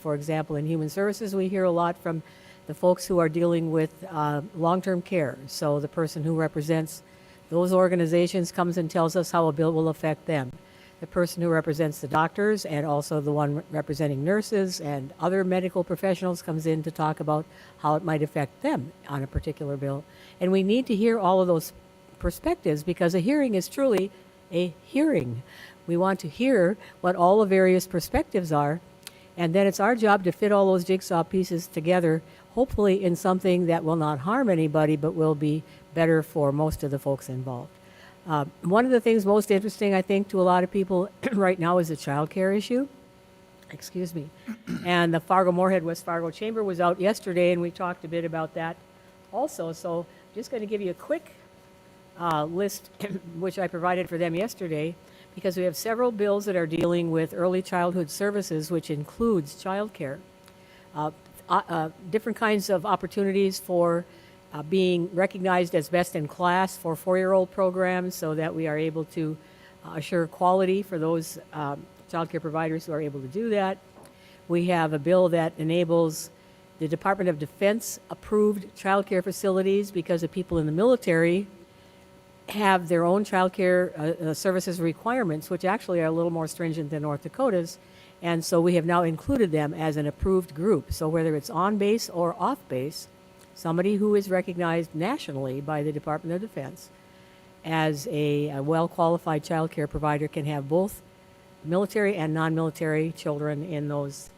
For example, in human services, we hear a lot from the folks who are dealing with long-term care. So the person who represents those organizations comes and tells us how a bill will affect them. The person who represents the doctors and also the one representing nurses and other medical professionals comes in to talk about how it might affect them on a particular bill. And we need to hear all of those perspectives because a hearing is truly a hearing. We want to hear what all the various perspectives are, and then it's our job to fit all those jigsaw pieces together, hopefully in something that will not harm anybody but will be better for most of the folks involved. One of the things most interesting, I think, to a lot of people right now is the child care issue. Excuse me. And the Fargo-Moorhead, West Fargo Chamber was out yesterday, and we talked a bit about that also. So I'm just going to give you a quick list, which I provided for them yesterday, because we have several bills that are dealing with early childhood services, which includes child care. Different kinds of opportunities for being recognized as best in class for 4-year-old programs so that we are able to assure quality for those child care providers who are able to do that. We have a bill that enables the Department of Defense approved child care facilities because the people in the military have their own child care services requirements, which actually are a little more stringent than North Dakota's. And so we have now included them as an approved group. So whether it's on base or off base, somebody who is recognized nationally by the Department of Defense as a well-qualified child care provider can have both military and non-military children in those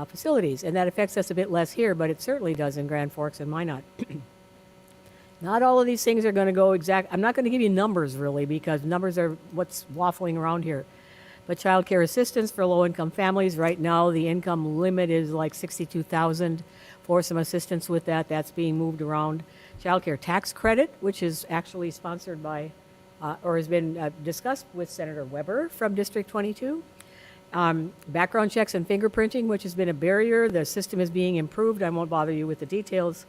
facilities. And that affects us a bit less here, but it certainly does in Grand Forks and Minot. Not all of these things are going to go exact. I'm not going to give you numbers really because numbers are what's waffling around here. But child care assistance for low-income families, right now the income limit is like $62,000 for some assistance with that. That's being moved around. Child care tax credit, which is actually sponsored by or has been discussed with Senator Weber from District 22. Background checks and fingerprinting, which has been a barrier. The system is being improved. I won't bother you with the details.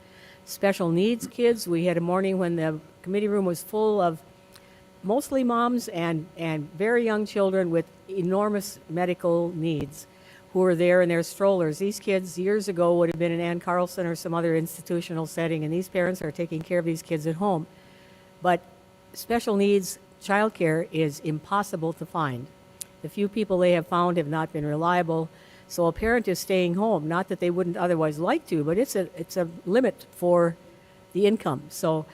Special needs kids. We had a morning when the committee room was full of mostly moms and very young children with enormous medical needs who were there in their strollers. These kids years ago would have been in Ann Carlson or some other institutional setting, and these parents are taking care of these kids at home. But special needs childcare is impossible to find. The few people they have found have not been reliable. So a parent is staying home, not that they wouldn't otherwise like to, but it's a limit for the income. So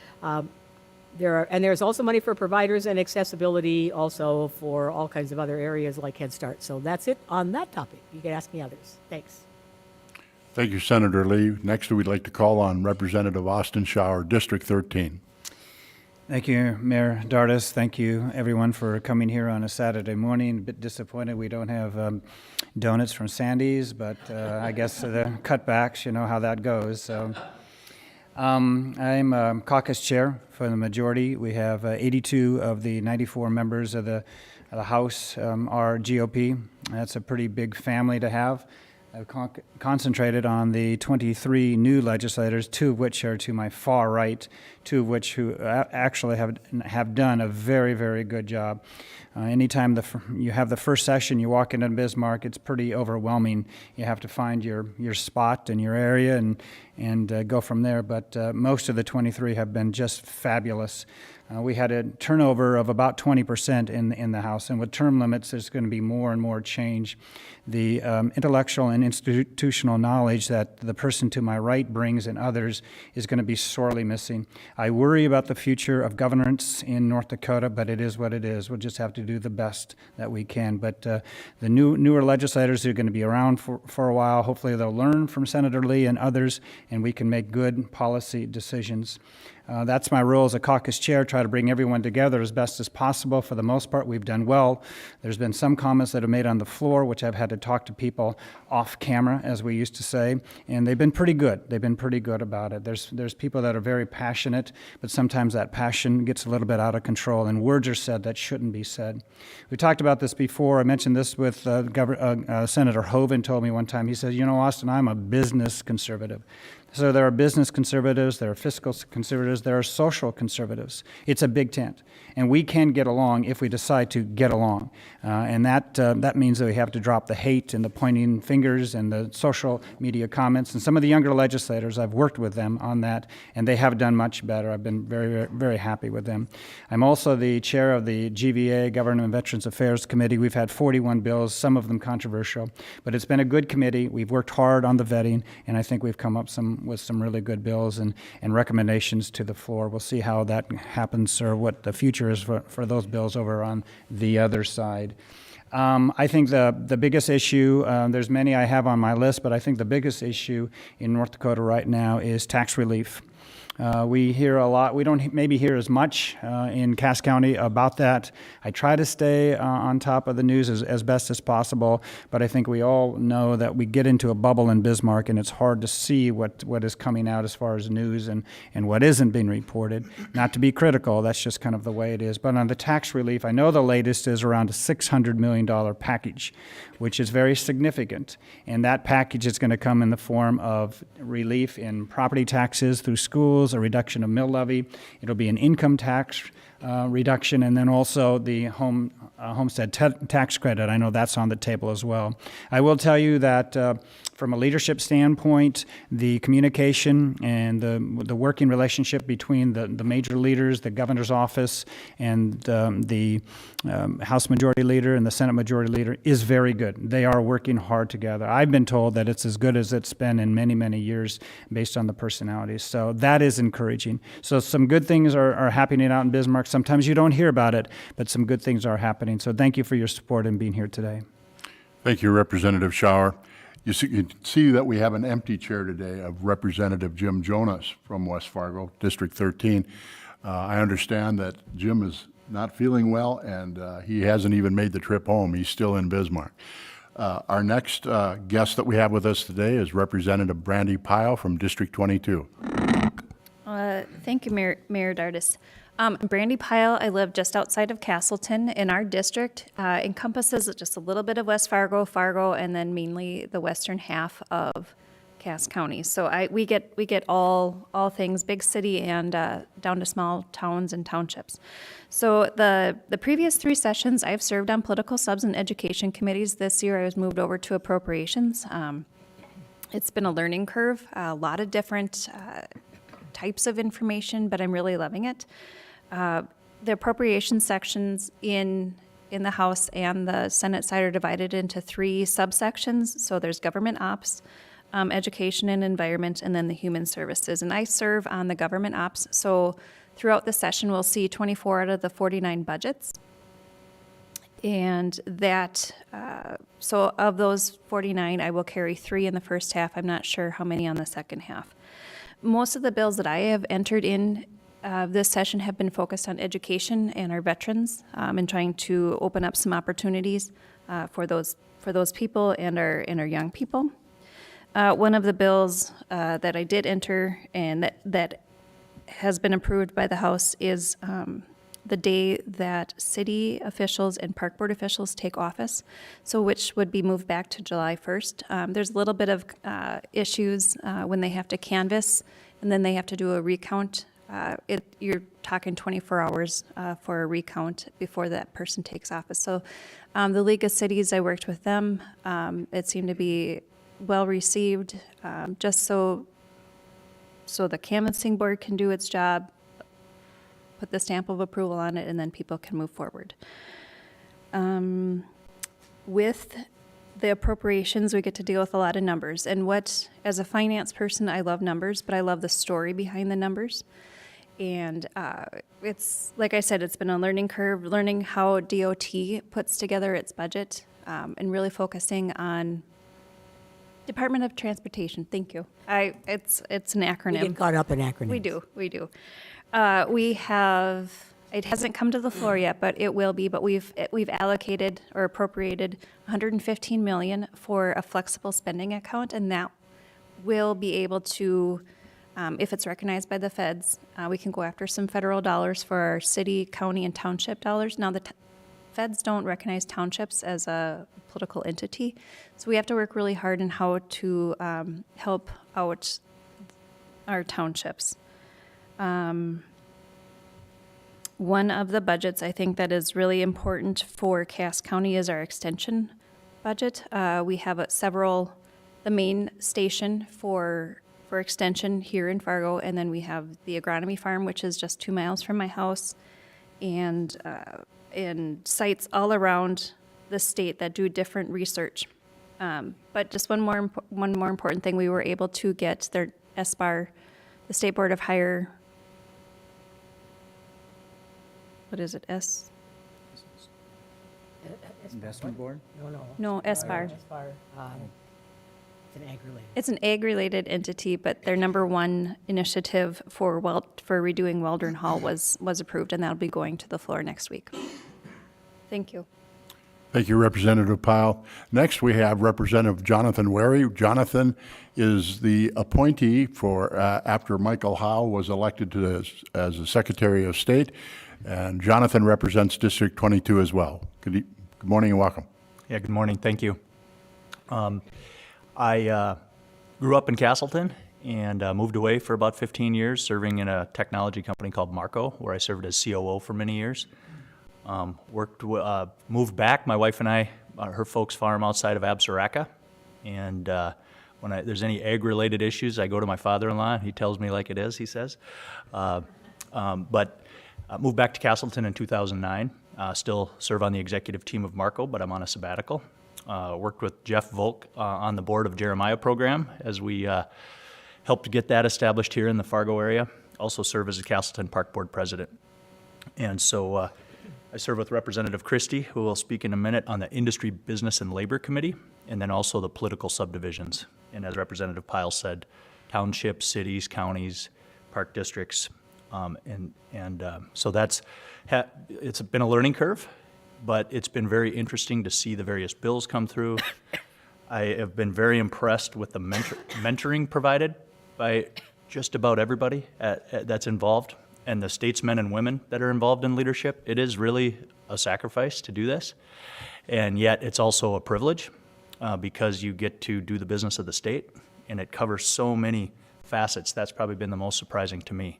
there's also money for providers and accessibility also for all kinds of other areas like Head Start. So that's it on that topic. You can ask me others. Thanks. Thank you, Senator Lee. Next, we'd like to call on Representative Austin Schauer, District 13. Thank you, Mayor Dardis. Thank you, everyone, for coming here on a Saturday morning. A bit disappointed we don't have donuts from Sandy's, but I guess the cutbacks, you know how that goes. So I'm caucus chair for the majority. We have 82 of the 94 members of the House are GOP. That's a pretty big family to have. I've concentrated on the 23 new legislators, 2 of which are to my far right, 2 of which who actually have done a very, very good job. Anytime you have the first session, you walk into Bismarck, it's pretty overwhelming. You have to find your spot in your area and go from there. But most of the 23 have been just fabulous. We had a turnover of about 20% in the House, and with term limits, there's going to be more and more change. The intellectual and institutional knowledge that the person to my right brings and others is going to be sorely missing. I worry about the future of governance in North Dakota, but it is what it is. We'll just have to do the best that we can. But the newer legislators are going to be around for a while. Hopefully they'll learn from Senator Lee and others, and we can make good policy decisions. That's my role as a caucus chair, try to bring everyone together as best as possible. For the most part, we've done well. There's been some comments that are made on the floor, which I've had to talk to people off camera, as we used to say, and they've been pretty good. They've been pretty good about it. There's people that are very passionate, but sometimes that passion gets a little bit out of control, and words are said that shouldn't be said. We talked about this before. I mentioned this with Senator Hoeven told me one time. He said, you know, Austin, I'm a business conservative. So there are business conservatives, there are fiscal conservatives, there are social conservatives. It's a big tent. And we can get along if we decide to get along. And that means that we have to drop the hate and the pointing fingers and the social media comments. And some of the younger legislators, I've worked with them on that, and they have done much better. I've been very, very happy with them. I'm also the chair of the GVA, Government and Veterans Affairs Committee. We've had 41 bills, some of them controversial, but it's been a good committee. We've worked hard on the vetting, and I think we've come up with some really good bills and recommendations to the floor. We'll see how that happens or what the future is for those bills over on the other side. I think the biggest issue, there's many I have on my list, but I think the biggest issue in North Dakota right now is tax relief. We hear a lot. We don't maybe hear as much in Cass County about that. I try to stay on top of the news as best as possible, but I think we all know that we get into a bubble in Bismarck, and it's hard to see what is coming out as far as news and what isn't being reported. Not to be critical, that's just kind of the way it is. But on the tax relief, I know the latest is around a $600 million package, which is very significant. And that package is going to come in the form of relief in property taxes through schools, a reduction of mill levy. It'll be an income tax reduction, and then also the homestead tax credit. I know that's on the table as well. I will tell you that from a leadership standpoint, the communication and the working relationship between the major leaders, the governor's office, and the House Majority Leader and the Senate Majority Leader is very good. They are working hard together. I've been told that it's as good as it's been in many, many years based on the personalities. So that is encouraging. So some good things are happening out in Bismarck. Sometimes you don't hear about it, but some good things are happening. So thank you for your support and being here today. Thank you, Representative Schauer. You can see that we have an empty chair today of Representative Jim Jonas from West Fargo, District 13. I understand that Jim is not feeling well, and he hasn't even made the trip home. He's still in Bismarck. Our next guest that we have with us today is Representative Brandy Pyle from District 22. Thank you, Mayor Dardis. Brandy Pyle, I live just outside of Castleton, and our district encompasses just a little bit of West Fargo, and then mainly the western half of Cass County. So we get all things big city and down to small towns and townships. So the previous 3 sessions, I've served on political subs and education committees. This year, I was moved over to appropriations. It's been a learning curve, a lot of different types of information, but I'm really loving it. The appropriation sections in the House and the Senate side are divided into 3 subsections. So there's government ops, education and environment, and then the human services. And I serve on the government ops. So throughout the session, we'll see 24 out of the 49 budgets. And that, so of those 49, I will carry 3 in the first half. I'm not sure how many on the second half. Most of the bills that I have entered in this session have been focused on education and our veterans, and trying to open up some opportunities for those people and our young people. One of the bills that I did enter and that has been approved by the House is the day that city officials and park board officials take office, so which would be moved back to July 1st. There's a little bit of issues when they have to canvass and then they have to do a recount. You're talking 24 hours for a recount before that person takes office. So the League of Cities, I worked with them. It seemed to be well received, just so the canvassing board can do its job, put the stamp of approval on it, and then people can move forward. With the appropriations, we get to deal with a lot of numbers. And as a finance person, I love numbers, but I love the story behind the numbers. And it's, like I said, it's been a learning curve, learning how DOT puts together its budget, and really focusing on Department of Transportation. Thank you. It's an acronym. We get caught up in acronyms. We do. It hasn't come to the floor yet, but it will be. But we've allocated or appropriated $115 million for a flexible spending account, and that will be able to, if it's recognized by the feds, we can go after some federal dollars for our city, county, and township dollars. Now, the feds don't recognize townships as a political entity, so we have to work really hard in how to help out our townships. One of the budgets I think that is really important for Cass County is our extension budget. We have the main station for extension here in Fargo, and then we have the agronomy farm, which is just 2 miles from my house, and sites all around the state that do different research. But just one more important thing, we were able to get their SBAR, the State Board of Higher. What is it? Investment Board? No, SBAR. As far, it's an ag-related. It's an ag-related entity, but their number one initiative for redoing Weldon Hall was approved, and that'll be going to the floor next week. Thank you. Thank you, Representative Pyle. Next, we have Representative Jonathan Wary. Jonathan is the appointee for, after Michael Howe was elected as the Secretary of State, and Jonathan represents District 22 as well. Good morning and welcome. Yeah, good morning. Thank you. I grew up in Castleton and moved away for about 15 years, serving in a technology company called Marco, where I served as COO for many years. Moved back. My wife and I, her folks farm outside of Absaraka, and when there's any ag-related issues, I go to my father-in-law. He tells me like it is, he says. But moved back to Castleton in 2009. Still serve on the executive team of Marco, but I'm on a sabbatical. Worked with Jeff Volk on the board of Jeremiah program as we helped get that established here in the Fargo area. Also serve as a Castleton Park Board president. And so I serve with Representative Christie, who will speak in a minute, on the Industry, Business, and Labor Committee, and then also the political subdivisions. And as Representative Pyle said, townships, cities, counties, park districts, so it's been a learning curve, but it's been very interesting to see the various bills come through. I have been very impressed with the mentoring provided by just about everybody that's involved, and the statesmen and women that are involved in leadership. It is really a sacrifice to do this, and yet it's also a privilege because you get to do the business of the state, and it covers so many facets. That's probably been the most surprising to me.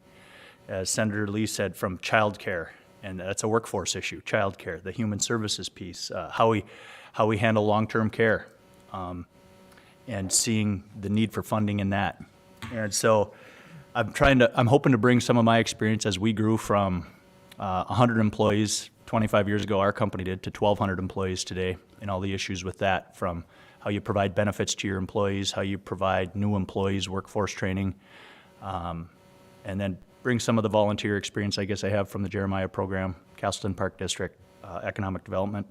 As Senator Lee said, from childcare, and that's a workforce issue, childcare, the human services piece, how we handle long-term care, and seeing the need for funding in that. And so I'm hoping to bring some of my experience as we grew from 100 employees 25 years ago, our company did, to 1,200 employees today, and all the issues with that, from how you provide benefits to your employees, how you provide new employees workforce training, and then bring some of the volunteer experience I guess I have from the Jeremiah program, Castleton Park District, economic development,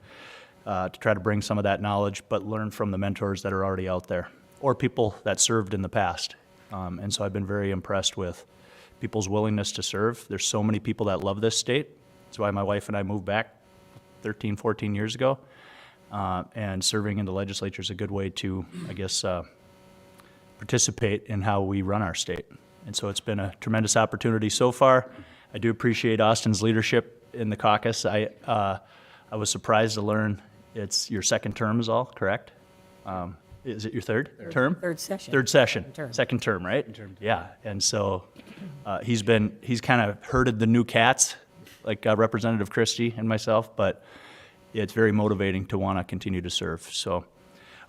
to try to bring some of that knowledge, but learn from the mentors that are already out there, or people that served in the past. And so I've been very impressed with people's willingness to serve. There's so many people that love this state. That's why my wife and I moved back 13, 14 years ago. And serving in the legislature is a good way to, I guess, participate in how we run our state. And so it's been a tremendous opportunity so far. I do appreciate Austin's leadership in the caucus. I was surprised to learn it's your second term is all, correct? Is it your third term? Third session. Third session. Term. Second term, right? Yeah. And so he's kind of herded the new cats, like Representative Christie and myself, but it's very motivating to want to continue to serve. So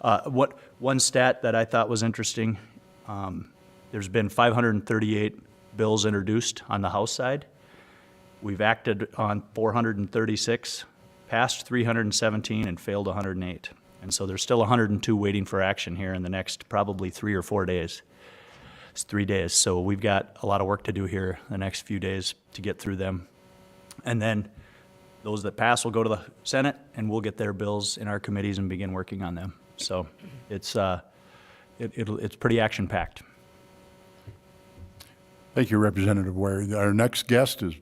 one stat that I thought was interesting, there's been 538 bills introduced on the House side. We've acted on 436, passed 317, and failed 108. And so there's still 102 waiting for action here in the next probably 3 or 4 days. It's 3 days. So we've got a lot of work to do here the next few days to get through them. And then those that pass will go to the Senate, and we'll get their bills in our committees and begin working on them. So it's pretty action-packed. Thank you, Representative Ware. Our next guest is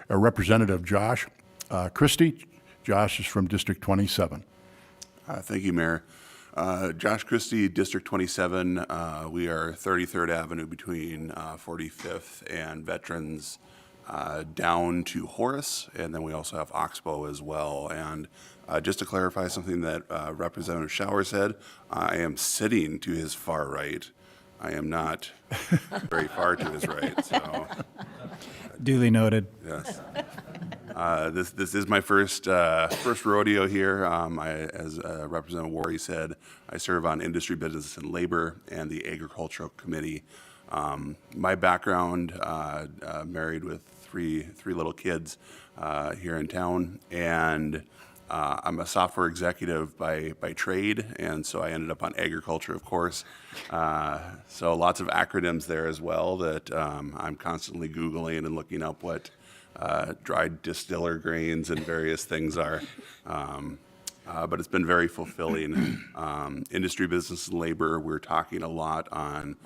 Representative Josh Christie. Josh is from District 27. Thank you, Mayor. Josh Christie, District 27. We are 33rd Avenue between 45th and Veterans down to Horace, and then we also have Oxbow as well. And just to clarify something that Representative Shower said, I am sitting to his far right. I am not very far to his right, so, Duly noted. yes. This is my first rodeo here. As Representative Wari said, I serve on Industry, Business, and Labor and the Agricultural Committee. My background, married with three little kids here in town, and I'm a software executive by trade, and so I ended up on agriculture, of course. So lots of acronyms there as well that I'm constantly Googling and looking up what dried distiller grains and various things are. But it's been very fulfilling. Industry, business, and labor, we're talking a lot on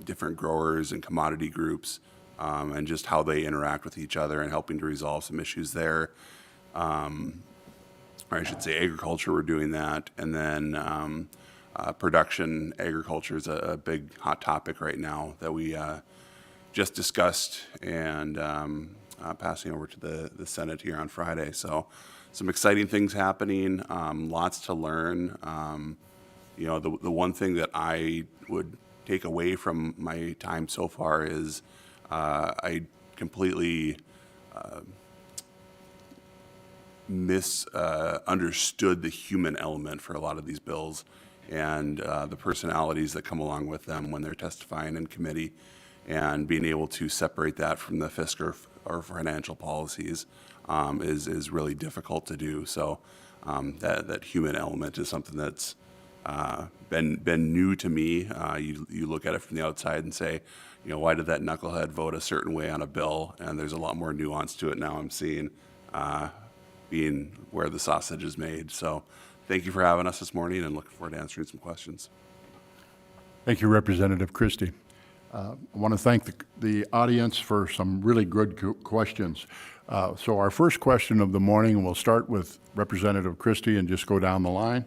different growers and commodity groups and just how they interact with each other and helping to resolve some issues there. Or I should say agriculture, we're doing that. And then production, agriculture is a big hot topic right now that we just discussed and passing over to the Senate here on Friday. So some exciting things happening, lots to learn. You know, the one thing that I would take away from my time so far is I completely misunderstood the human element for a lot of these bills and the personalities that come along with them when they're testifying in committee, and being able to separate that from the fiscal or financial policies is really difficult to do. So that human element is something that's been new to me. You look at it from the outside and say, you know, why did that knucklehead vote a certain way on a bill? And there's a lot more nuance to it now I'm seeing, being where the sausage is made. So thank you for having us this morning, and looking forward to answering some questions. Thank you, Representative Christie. I want to thank the audience for some really good questions. So our first question of the morning, we'll start with Representative Christie and just go down the line.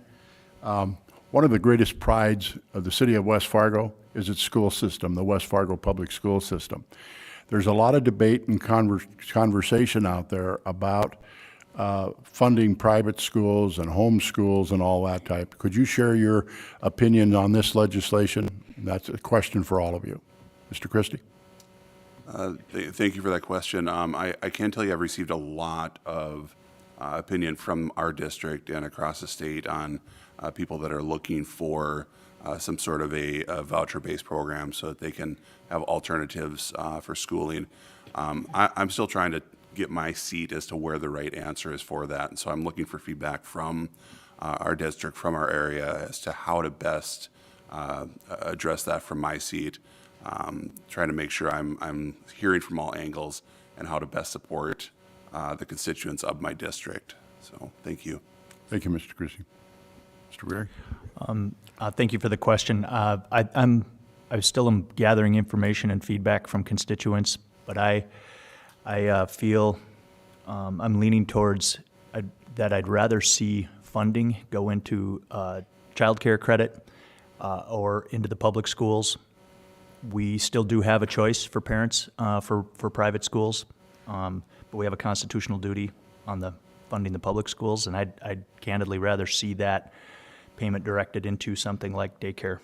One of the greatest prides of the city of West Fargo is its school system, the West Fargo Public School System. There's a lot of debate and conversation out there about funding private schools and home schools and all that type. Could you share your opinion on this legislation? That's a question for all of you. Mr. Christie? Thank you for that question. I can tell you I've received a lot of opinion from our district and across the state on people that are looking for some sort of a voucher-based program so that they can have alternatives for schooling. I'm still trying to get my seat as to where the right answer is for that, and so I'm looking for feedback from our district, from our area, as to how to best address that from my seat. Trying to make sure I'm hearing from all angles and how to best support the constituents of my district. So thank you. Thank you, Mr. Christie. Mr. Berry? Thank you for the question. I still am gathering information and feedback from constituents, but I feel I'm leaning towards that I'd rather see funding go into child care credit or into the public schools. We still do have a choice for parents for private schools, but we have a constitutional duty on the funding the public schools, and I'd candidly rather see that payment directed into something like daycare.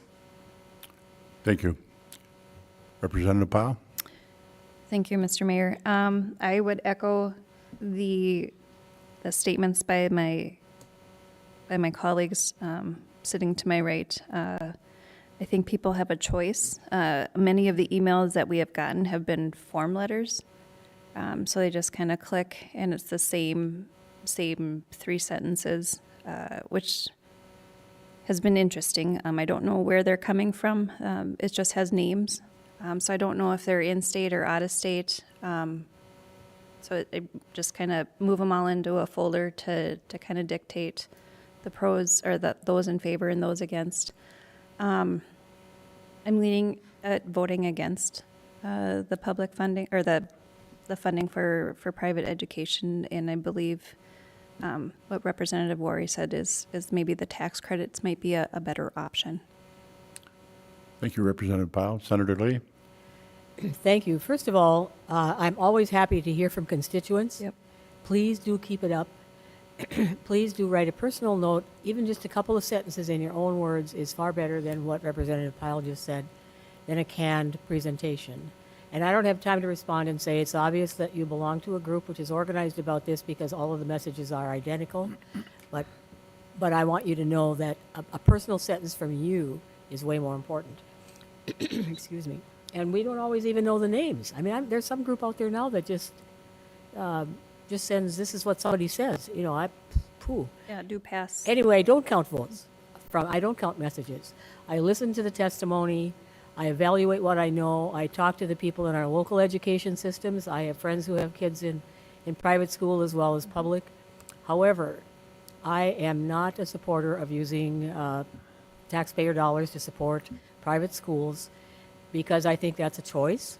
Thank you. Representative Powell? Thank you, Mr. Mayor. I would echo the statements by my colleagues sitting to my right. I think people have a choice. Many of the emails that we have gotten have been form letters, so they just kind of click, and it's the same 3 sentences, which has been interesting. I don't know where they're coming from. It just has names. So I don't know if they're in state or out of state. So it just kind of move them all into a folder to kind of dictate the pros or those in favor and those against. I'm leaning at voting against the public funding or the funding for private education, and I believe what Representative Wari said is maybe the tax credits might be a better option. Thank you, Representative Powell. Senator Lee? Thank you. First of all, I'm always happy to hear from constituents. Yep. Please do keep it up. Please do write a personal note. Even just a couple of sentences in your own words is far better than what Representative Pyle just said. than a canned presentation. And I don't have time to respond and say it's obvious that you belong to a group which is organized about this because all of the messages are identical. But I want you to know that a personal sentence from you is way more important. Excuse me. And we don't always even know the names. I mean, there's some group out there now that just sends, this is what somebody says. You know, pooh. Yeah, do pass. Anyway, I don't count votes. I don't count messages. I listen to the testimony. I evaluate what I know. I talk to the people in our local education systems. I have friends who have kids in private school as well as public. However, I am not a supporter of using taxpayer dollars to support private schools because I think that's a choice.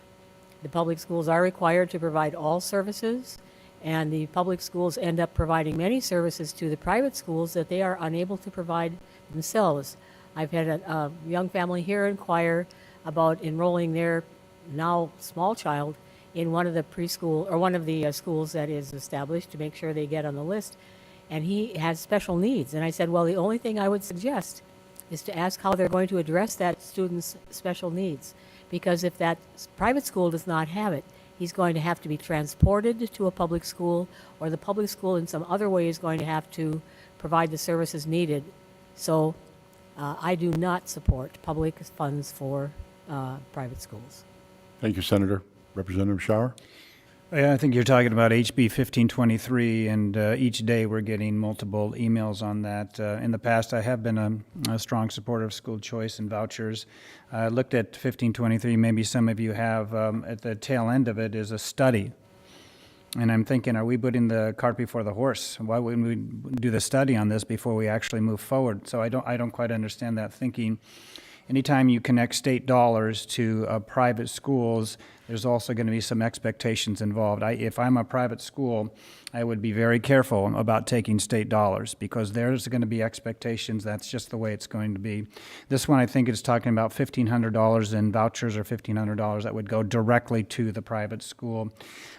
The public schools are required to provide all services, and the public schools end up providing many services to the private schools that they are unable to provide themselves. I've had a young family here inquire about enrolling their now small child in one of the preschool or one of the schools that is established to make sure they get on the list. And he has special needs. And I said, well, the only thing I would suggest is to ask how they're going to address that student's special needs. Because if that private school does not have it, he's going to have to be transported to a public school, or the public school in some other way is going to have to provide the services needed. So I do not support public funds for private schools. Thank you, Senator. Representative Shower? Yeah, I think you're talking about HB 1523, and each day we're getting multiple emails on that. In the past, I have been a strong supporter of school choice and vouchers. I looked at 1523, maybe some of you have. At the tail end of it is a study. And I'm thinking, are we putting the cart before the horse? Why wouldn't we do the study on this before we actually move forward? So I don't quite understand that thinking. Anytime you connect state dollars to private schools, there's also going to be some expectations involved. If I'm a private school, I would be very careful about taking state dollars because there's going to be expectations. That's just the way it's going to be. This one, I think, is talking about $1,500 in vouchers or $1,500 that would go directly to the private school.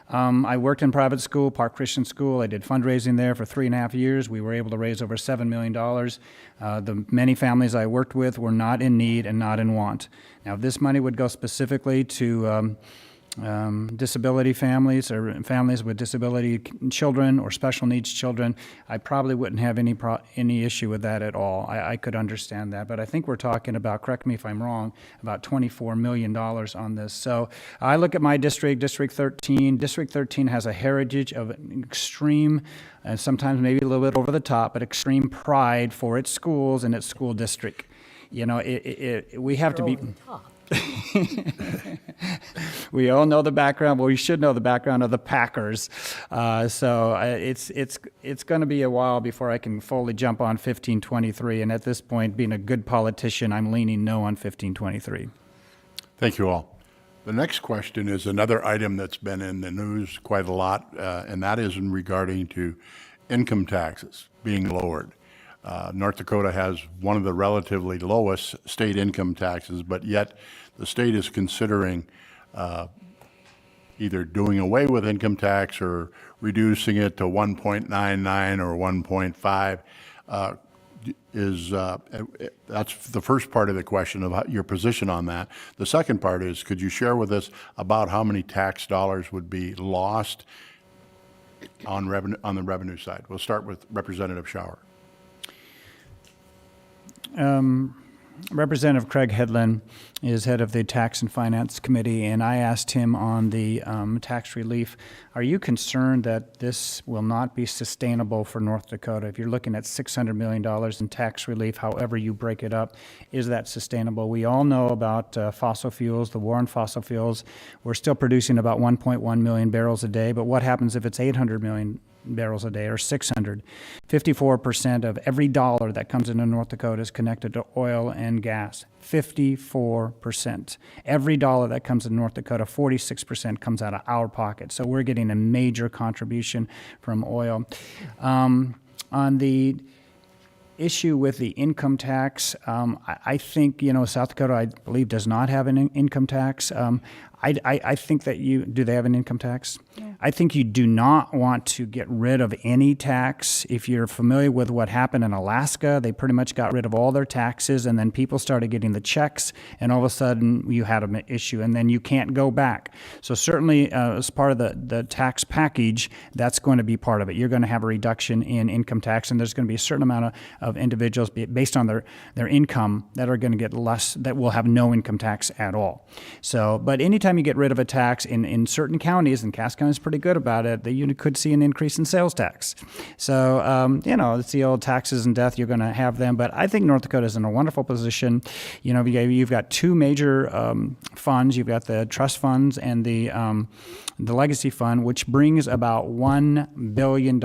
I worked in private school, Park Christian School. I did fundraising there for 3.5 years. We were able to raise over $7 million. The many families I worked with were not in need and not in want. Now, if this money would go specifically to disability families or families with disability children or special needs children, I probably wouldn't have any issue with that at all. I could understand that, but I think we're talking about, correct me if I'm wrong, about $24 million on this. So I look at my district, District 13. District 13 has a heritage of extreme, and sometimes maybe a little bit over the top, but extreme pride for its schools and its school district. You know, we have to be... Over the top. We all know the background. Well, we should know the background of the Packers. So it's going to be a while before I can fully jump on 1523. And at this point, being a good politician, I'm leaning no on 1523. Thank you all. The next question is another item that's been in the news quite a lot, and that is in regarding to income taxes being lowered. North Dakota has one of the relatively lowest state income taxes, but yet the state is considering either doing away with income tax or reducing it to 1.99 or 1.5. That's the first part of the question of your position on that. The second part is, could you share with us about how many tax dollars would be lost on the revenue side? We'll start with Representative Shower. Representative Craig Hedlund is head of the Tax and Finance Committee, and I asked him on the tax relief, are you concerned that this will not be sustainable for North Dakota? If you're looking at $600 million in tax relief, however you break it up, is that sustainable? We all know about fossil fuels, the war on fossil fuels. We're still producing about 1.1 million barrels a day, but what happens if it's 800 million barrels a day or 600? 54% of every dollar that comes into North Dakota is connected to oil and gas. 54%. Every dollar that comes in North Dakota, 46% comes out of our pocket. So we're getting a major contribution from oil. On the issue with the income tax, I think, South Dakota, I believe, does not have an income tax. I think that do they have an income tax? No. I think you do not want to get rid of any tax. If you're familiar with what happened in Alaska, they pretty much got rid of all their taxes, and then people started getting the checks, and all of a sudden you had an issue, and then you can't go back. So certainly, as part of the tax package, that's going to be part of it. You're going to have a reduction in income tax, and there's going to be a certain amount of individuals based on their income that are going to get less, that will have no income tax at all. So, but anytime you get rid of a tax in certain counties, and Cass County is pretty good about it, that you could see an increase in sales tax. So, it's the old taxes and death, you're going to have them. But I think North Dakota is in a wonderful position. You've got two major funds. You've got the trust funds and the legacy fund, which brings about $1 billion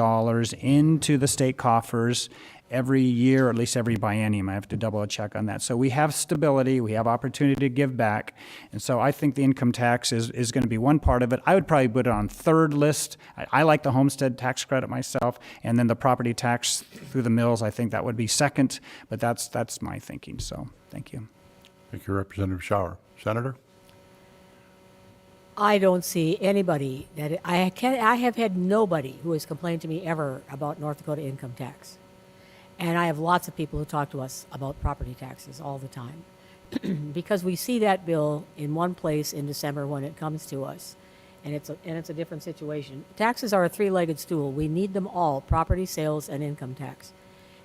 into the state coffers every year, or at least every biennium. I have to double check on that. So we have stability, we have opportunity to give back. And so I think the income tax is going to be one part of it. I would probably put it on third list. I like the homestead tax credit myself, and then the property tax through the mills, I think that would be second, but that's my thinking. So thank you. Thank you, Representative Schauer. Senator? I don't see anybody I have had nobody who has complained to me ever about North Dakota income tax. And I have lots of people who talk to us about property taxes all the time. Because we see that bill in one place in December when it comes to us. And it's a different situation. Taxes are a three-legged stool. We need them all, property, sales, and income tax.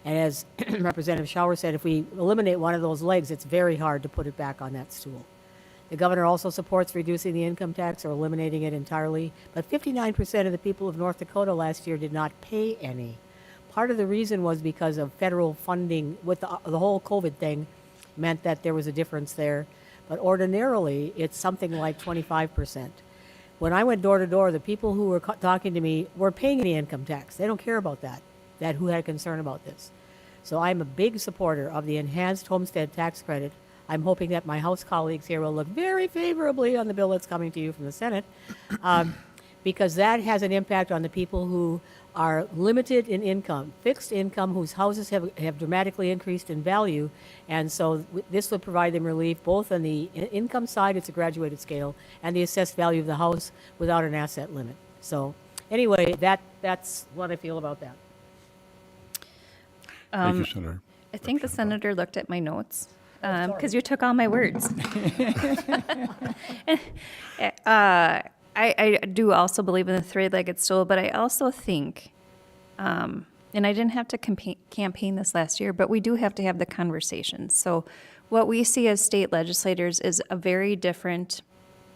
And as Representative Schauer said, if we eliminate one of those legs, it's very hard to put it back on that stool. The governor also supports reducing the income tax or eliminating it entirely, but 59% of the people of North Dakota last year did not pay any. Part of the reason was because of federal funding with the whole COVID thing meant that there was a difference there. But ordinarily, it's something like 25%. When I went door to door, the people who were talking to me weren't paying any income tax. They don't care about that who had a concern about this. So I'm a big supporter of the enhanced homestead tax credit. I'm hoping that my House colleagues here will look very favorably on the bill that's coming to you from the Senate, because that has an impact on the people who are limited in income, fixed income, whose houses have dramatically increased in value. And so this would provide them relief both on the income side, it's a graduated scale, and the assessed value of the house without an asset limit. So anyway, that's what I feel about that. Thank you, Senator. I think the senator looked at my notes because you took all my words. I do also believe in the three-legged stool, but I also think, and I didn't have to campaign this last year, but we do have to have the conversation. So what we see as state legislators is a very different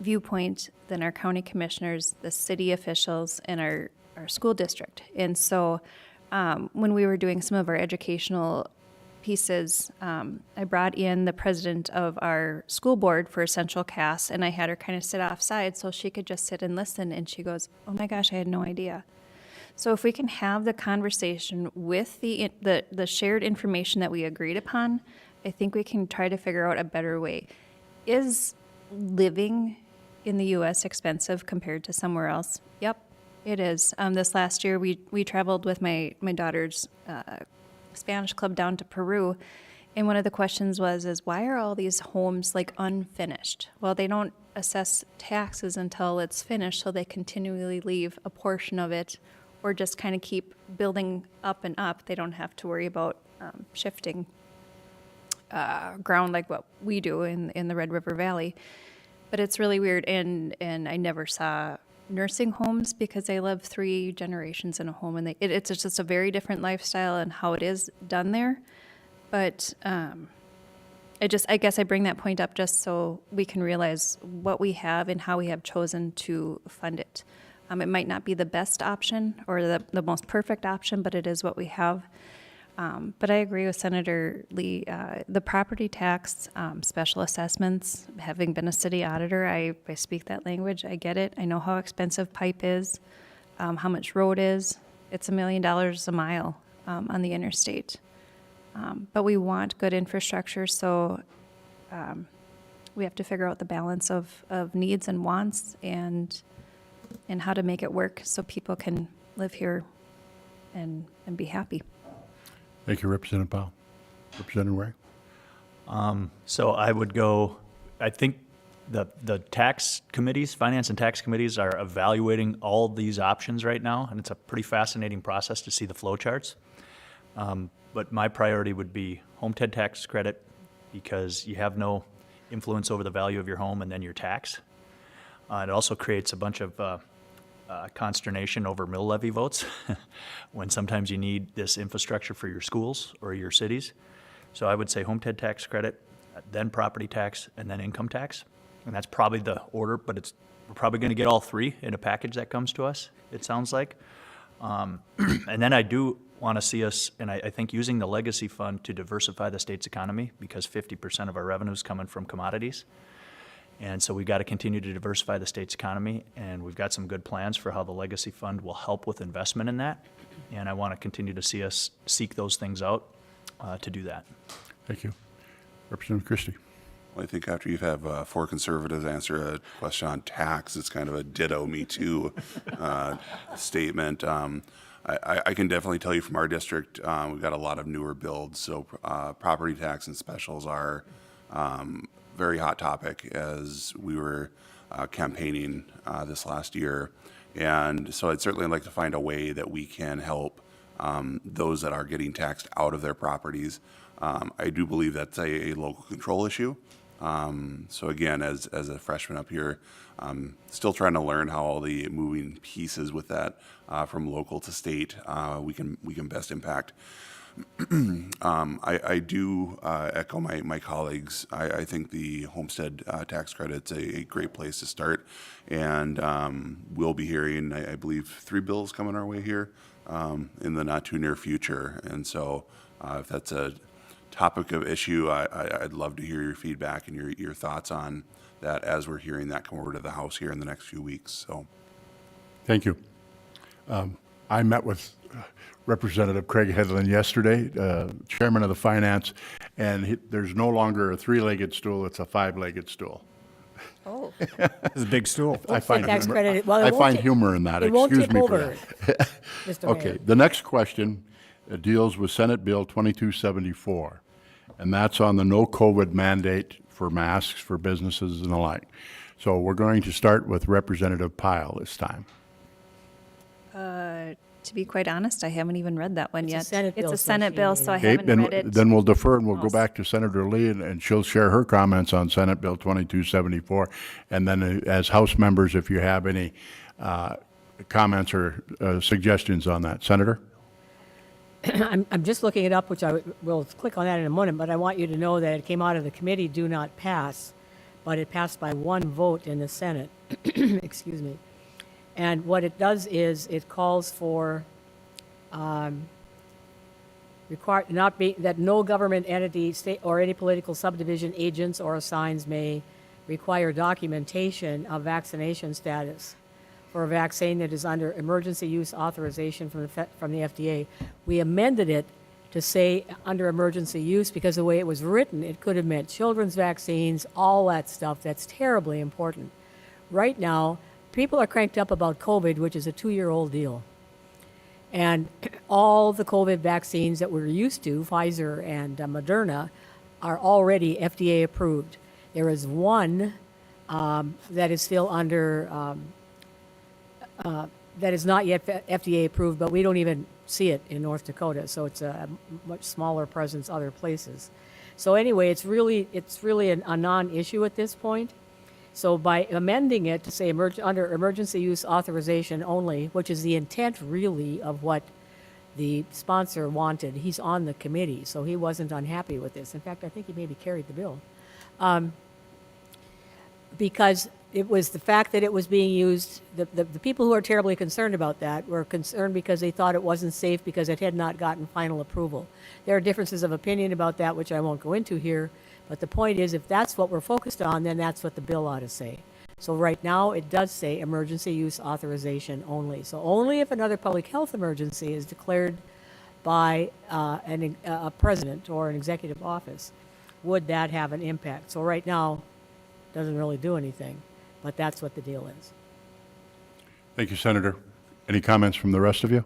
viewpoint than our county commissioners, the city officials, and our school district. And so when we were doing some of our educational pieces, I brought in the president of our school board for Central Cass, and I had her kind of sit offside so she could just sit and listen. And she goes, "Oh my gosh, I had no idea." So if we can have the conversation with the shared information that we agreed upon, I think we can try to figure out a better way. Is living in the U.S. expensive compared to somewhere else? Yep, it is. This last year, we traveled with my daughter's Spanish club down to Peru, and one of the questions is why are all these homes like unfinished? Well, they don't assess taxes until it's finished, so they continually leave a portion of it or just kind of keep building up and up. They don't have to worry about shifting ground like what we do in the Red River Valley. But it's really weird, and I never saw nursing homes because they live 3 generations in a home, and it's just a very different lifestyle and how it is done there. But I guess I bring that point up just so we can realize what we have and how we have chosen to fund it. It might not be the best option or the most perfect option, but it is what we have. But I agree with Senator Lee. The property tax, special assessments, having been a city auditor, I speak that language. I get it. I know how expensive pipe is, how much road is. It's $1 million a mile on the interstate. But we want good infrastructure, so we have to figure out the balance of needs and wants and how to make it work so people can live here and be happy. Thank you, Representative Powell. Representative Ray? So I would go, I think The tax committees, finance and tax committees are evaluating all these options right now, and it's a pretty fascinating process to see the flow charts. But my priority would be homestead tax credit, because you have no influence over the value of your home and then your tax. It also creates a bunch of consternation over mill levy votes when sometimes you need this infrastructure for your schools or your cities. So I would say homestead tax credit, then property tax, and then income tax. And that's probably the order, but we're probably going to get all three in a package that comes to us, it sounds like. And then I do want to see us, and I think using the legacy fund to diversify the state's economy, because 50% of our revenue is coming from commodities. And so we've got to continue to diversify the state's economy, and we've got some good plans for how the legacy fund will help with investment in that. And I want to continue to see us seek those things out to do that. Thank you. Representative Christie. Well, I think after you have four conservatives answer a question on tax, it's kind of a ditto me too statement. I can definitely tell you from our district, we've got a lot of newer builds, so property tax and specials are very hot topic as we were campaigning this last year. And so I'd certainly like to find a way that we can help those that are getting taxed out of their properties. I do believe that's a local control issue. So again, as a freshman up here, still trying to learn how all the moving pieces with that from local to state we can best impact. I do echo my colleagues. I think the homestead tax credit's a great place to start, and we'll be hearing, I believe, 3 bills coming our way here in the not too near future. And so if that's a topic of issue, I'd love to hear your feedback and your thoughts on that as we're hearing that come over to the House here in the next few weeks. So, Thank you. I met with Representative Craig Hedlund yesterday, chairman of the finance, and there's no longer a 3-legged stool, it's a 5-legged stool. Oh. It's a big stool. I find tax humor, credit, well, it I won't find tip- humor in that. It won't Excuse tip me for over, that. Mr. Mayor. Okay, the next question deals with Senate Bill 2274, and that's on the no COVID mandate for masks for businesses and the like. So we're going to start with Representative Pyle this time. To be quite honest, I haven't even read that one It's a yet. Senate bill, It's a so Senate she bill, may so I not. Okay, haven't read it. then we'll defer and we'll go else. back to Senator Lee, and she'll share her comments on Senate Bill 2274. And then as House members, if you have any comments or suggestions on that. Senator? I'm just looking it up, which will click on that in a moment, but I want you to know that it came out of the committee do not pass, but it passed by 1 vote in the Senate. Excuse me. And what it does is it calls for that no government entity, state, or any political subdivision agents or assigns may require documentation of vaccination status for a vaccine that is under emergency use authorization from the FDA. We amended it to say under emergency use because the way it was written, it could have meant children's vaccines, all that stuff. That's terribly important. Right now, people are cranked up about COVID, which is a 2-year-old deal. And all the COVID vaccines that we're used to, Pfizer and Moderna, are already FDA approved. There is one that is still under, that is not yet FDA approved, but we don't even see it in North Dakota, so it's a much smaller presence other places. So anyway, it's really a non-issue at this point. So by amending it to say under emergency use authorization only, which is the intent really of what the sponsor wanted, he's on the committee, so he wasn't unhappy with this. In fact, I think he maybe carried the bill. Because it was the fact that it was being used, the people who are terribly concerned about that were concerned because they thought it wasn't safe because it had not gotten final approval. There are differences of opinion about that, which I won't go into here. But the point is, if that's what we're focused on, then that's what the bill ought to say. So right now, it does say emergency use authorization only. So only if another public health emergency is declared by a president or an executive office would that have an impact. So right now, it doesn't really do anything, but that's what the deal is. Thank you, Senator. Any comments from the rest of you?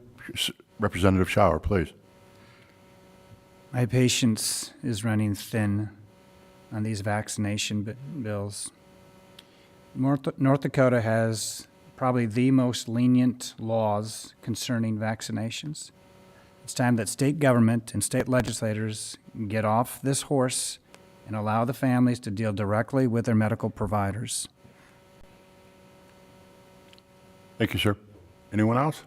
Representative Schauer, please. My patience is running thin on these vaccination bills. North Dakota has probably the most lenient laws concerning vaccinations. It's time that state government and state legislators get off this horse and allow the families to deal directly with their medical providers. Thank you, sir. Anyone else?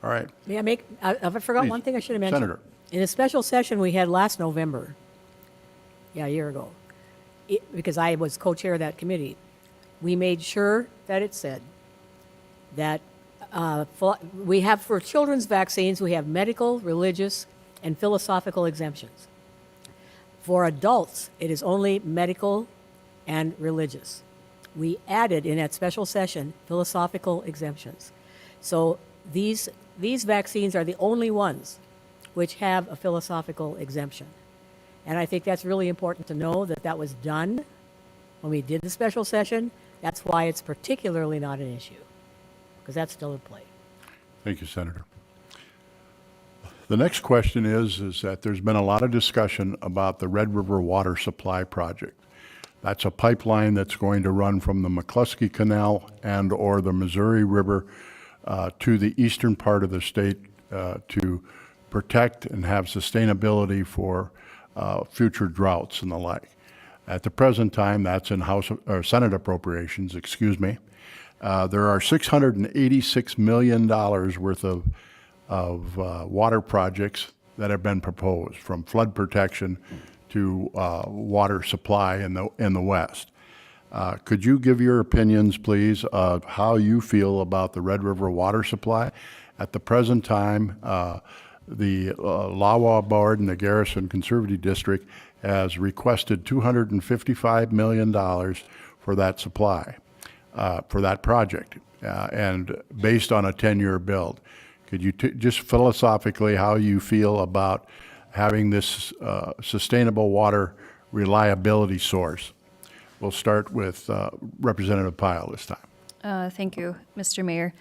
All right. May I make, I forgot Please. one thing I should have mentioned. Senator. In a special session we had last November, a year ago, because I was co-chair of that committee, we made sure that it said that we have, for children's vaccines, we have medical, religious, and philosophical exemptions. For adults, it is only medical and religious. We added in that special session philosophical exemptions. So these vaccines are the only ones which have a philosophical exemption. And I think that's really important to know that that was done when we did the special session. That's why it's particularly not an issue, because that's still in play. Thank you, Senator. The next question is that there's been a lot of discussion about the Red River Water Supply Project. That's a pipeline that's going to run from the McCluskey Canal and or the Missouri River to the eastern part of the state to protect and have sustainability for future droughts and the like. At the present time, that's in Senate appropriations, excuse me. There are $686 million worth of water projects that have been proposed, from flood protection to water supply in the West. Could you give your opinions, please, of how you feel about the Red River water supply? At the present time, the Lawa Board and the Garrison Conservative District has requested $255 million for that supply, for that project, and based on a 10-year build. Could you just philosophically how you feel about having this sustainable water reliability source? We'll start with Representative Pyle this time. Thank you, Mr. Mayor.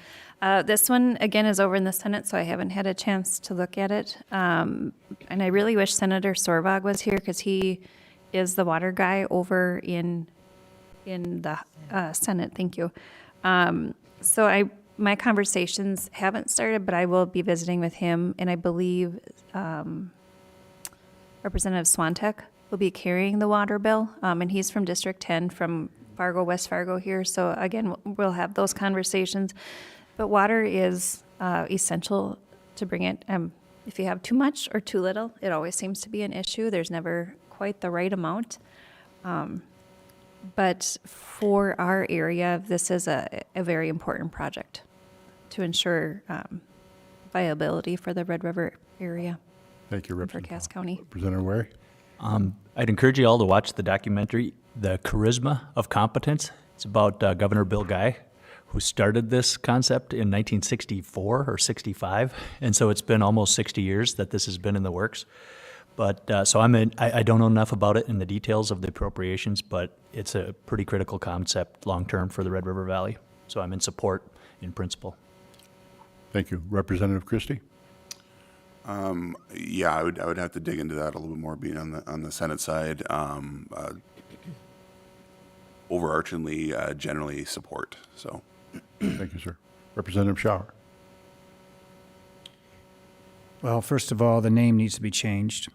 This one, again, is over in the Senate, so I haven't had a chance to look at it. And I really wish Senator Sorbog was here, because he is the water guy over in the Senate. Thank you. So my conversations haven't started, but I will be visiting with him, and I believe Representative Swantek will be carrying the water bill, and he's from District 10, from Fargo, West Fargo here. So again, we'll have those conversations. But water is essential to bring it. If you have too much or too little, it always seems to be an issue. There's never quite the right amount. But for our area, this is a very important project to ensure viability for the Red River area. Thank you, For Representative. Cass County. Representative Wary? I'd encourage you all to watch the documentary, The Charisma of Competence. It's about Governor Bill Guy, who started this concept in 1964 or 65. And so it's been almost 60 years that this has been in the works. But so I don't know enough about it in the details of the appropriations, but it's a pretty critical concept long-term for the Red River Valley. So I'm in support in principle. Thank you. Representative Christie? Yeah, I would have to dig into that a little bit more, being on the Senate side. Overarchingly, generally support. So, Thank you, sir. Representative Shower? Well, first of all, the name needs to be changed.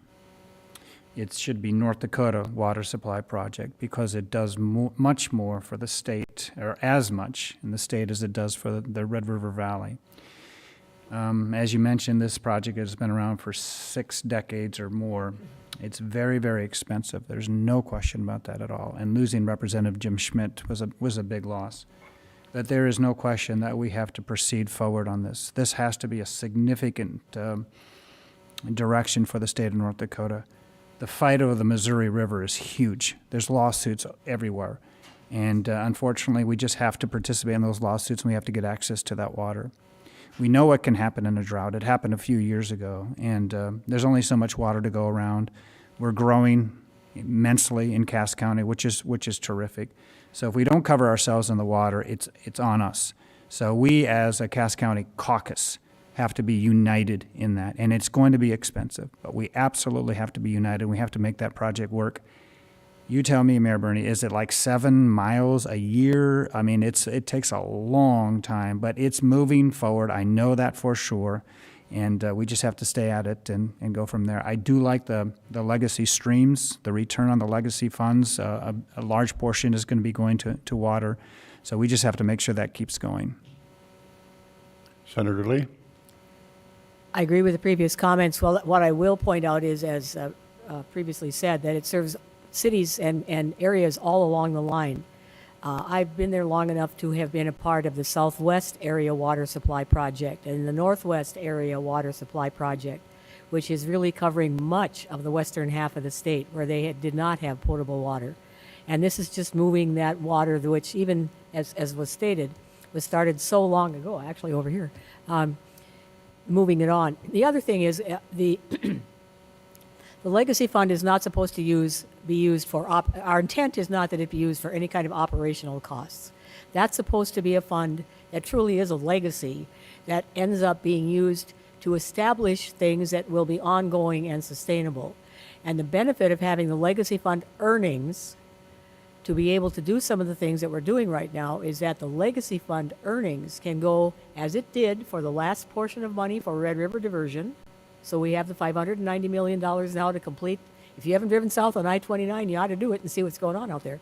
It should be North Dakota Water Supply Project, because it does much more for the state, or as much in the state as it does for the Red River Valley. As you mentioned, this project has been around for 6 decades or more. It's very, very expensive. There's no question about that at all. And losing Representative Jim Schmidt was a big loss. But there is no question that we have to proceed forward on this. This has to be a significant direction for the state of North Dakota. The fight over the Missouri River is huge. There's lawsuits everywhere. And unfortunately, we just have to participate in those lawsuits, and we have to get access to that water. We know what can happen in a drought. It happened a few years ago, and there's only so much water to go around. We're growing immensely in Cass County, which is terrific. So if we don't cover ourselves in the water, it's on us. So we, as a Cass County caucus, have to be united in that, and it's going to be expensive, but we absolutely have to be united. We have to make that project work. You tell me, Mayor Bernie, is it like 7 miles a year? I mean, it takes a long time, but it's moving forward. I know that for sure. And we just have to stay at it and go from there. I do like the legacy streams, the return on the legacy funds. A large portion is going to be going to water. So we just have to make sure that keeps going. Senator Lee? I agree with the previous comments. Well, what I will point out is, as previously said, that it serves cities and areas all along the line. I've been there long enough to have been a part of the Southwest Area Water Supply Project and the Northwest Area Water Supply Project, which is really covering much of the western half of the state where they did not have potable water. And this is just moving that water, which even, as was stated, was started so long ago, actually over here, moving it on. The other thing is the legacy fund is not supposed to be used for, our intent is not that it be used for any kind of operational costs. That's supposed to be a fund that truly is a legacy that ends up being used to establish things that will be ongoing and sustainable. And the benefit of having the legacy fund earnings to be able to do some of the things that we're doing right now is that the legacy fund earnings can go, as it did for the last portion of money for Red River diversion. So we have the $590 million now to complete. If you haven't driven south on I-29, you ought to do it and see what's going on out there.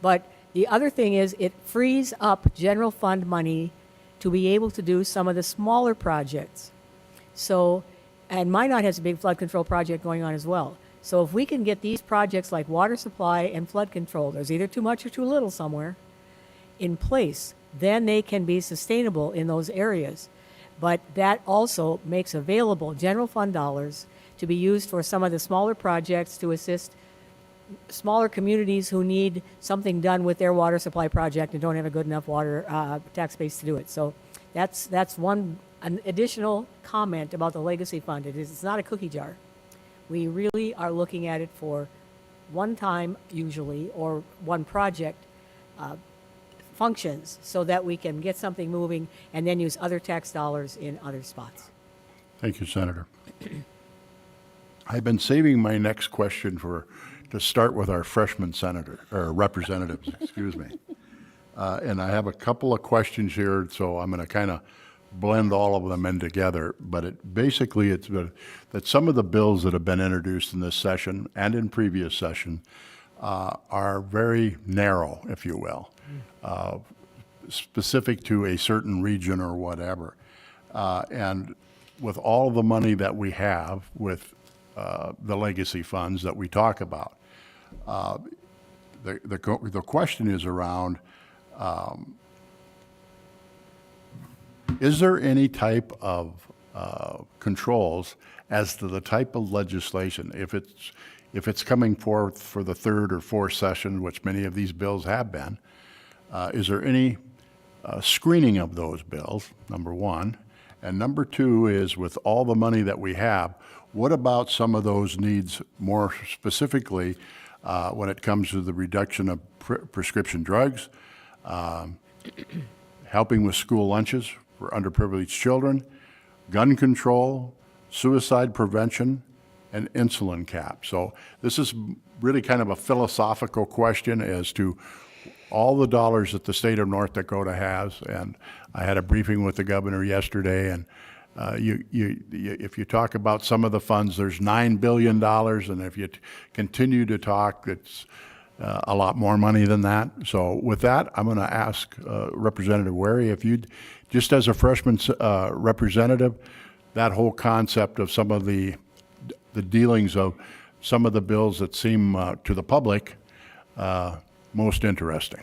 But the other thing is it frees up general fund money to be able to do some of the smaller projects. So, and Minot has a big flood control project going on as well. So if we can get these projects like water supply and flood control, there's either too much or too little somewhere, in place, then they can be sustainable in those areas. But that also makes available general fund dollars to be used for some of the smaller projects to assist smaller communities who need something done with their water supply project and don't have a good enough water tax base to do it. So that's an additional comment about the legacy fund. It's not a cookie jar. We really are looking at it for one time usually, or one project functions, so that we can get something moving and then use other tax dollars in other spots. Thank you, Senator. I've been saving my next question to start with our freshman senator, or representatives, excuse me. And I have a couple of questions here, so I'm going to kind of blend all of them in together. But it's that some of the bills that have been introduced in this session and in previous session are very narrow, if you will, specific to a certain region or whatever. And with all the money that we have with the legacy funds that we talk about, the question is around, is there any type of controls as to the type of legislation, if it's coming forth for the third or fourth session, which many of these bills have been, is there any screening of those bills, number one? And number two is, with all the money that we have, what about some of those needs more specifically when it comes to the reduction of prescription drugs, helping with school lunches for underprivileged children, gun control, suicide prevention, and insulin cap? So this is really kind of a philosophical question as to all the dollars that the state of North Dakota has. And I had a briefing with the governor yesterday, and if you talk about some of the funds, there's $9 billion, and if you continue to talk, it's a lot more money than that. So with that, I'm going to ask Representative Wary, if you'd, just as a freshman representative, that whole concept of some of the dealings of some of the bills that seem to the public most interesting.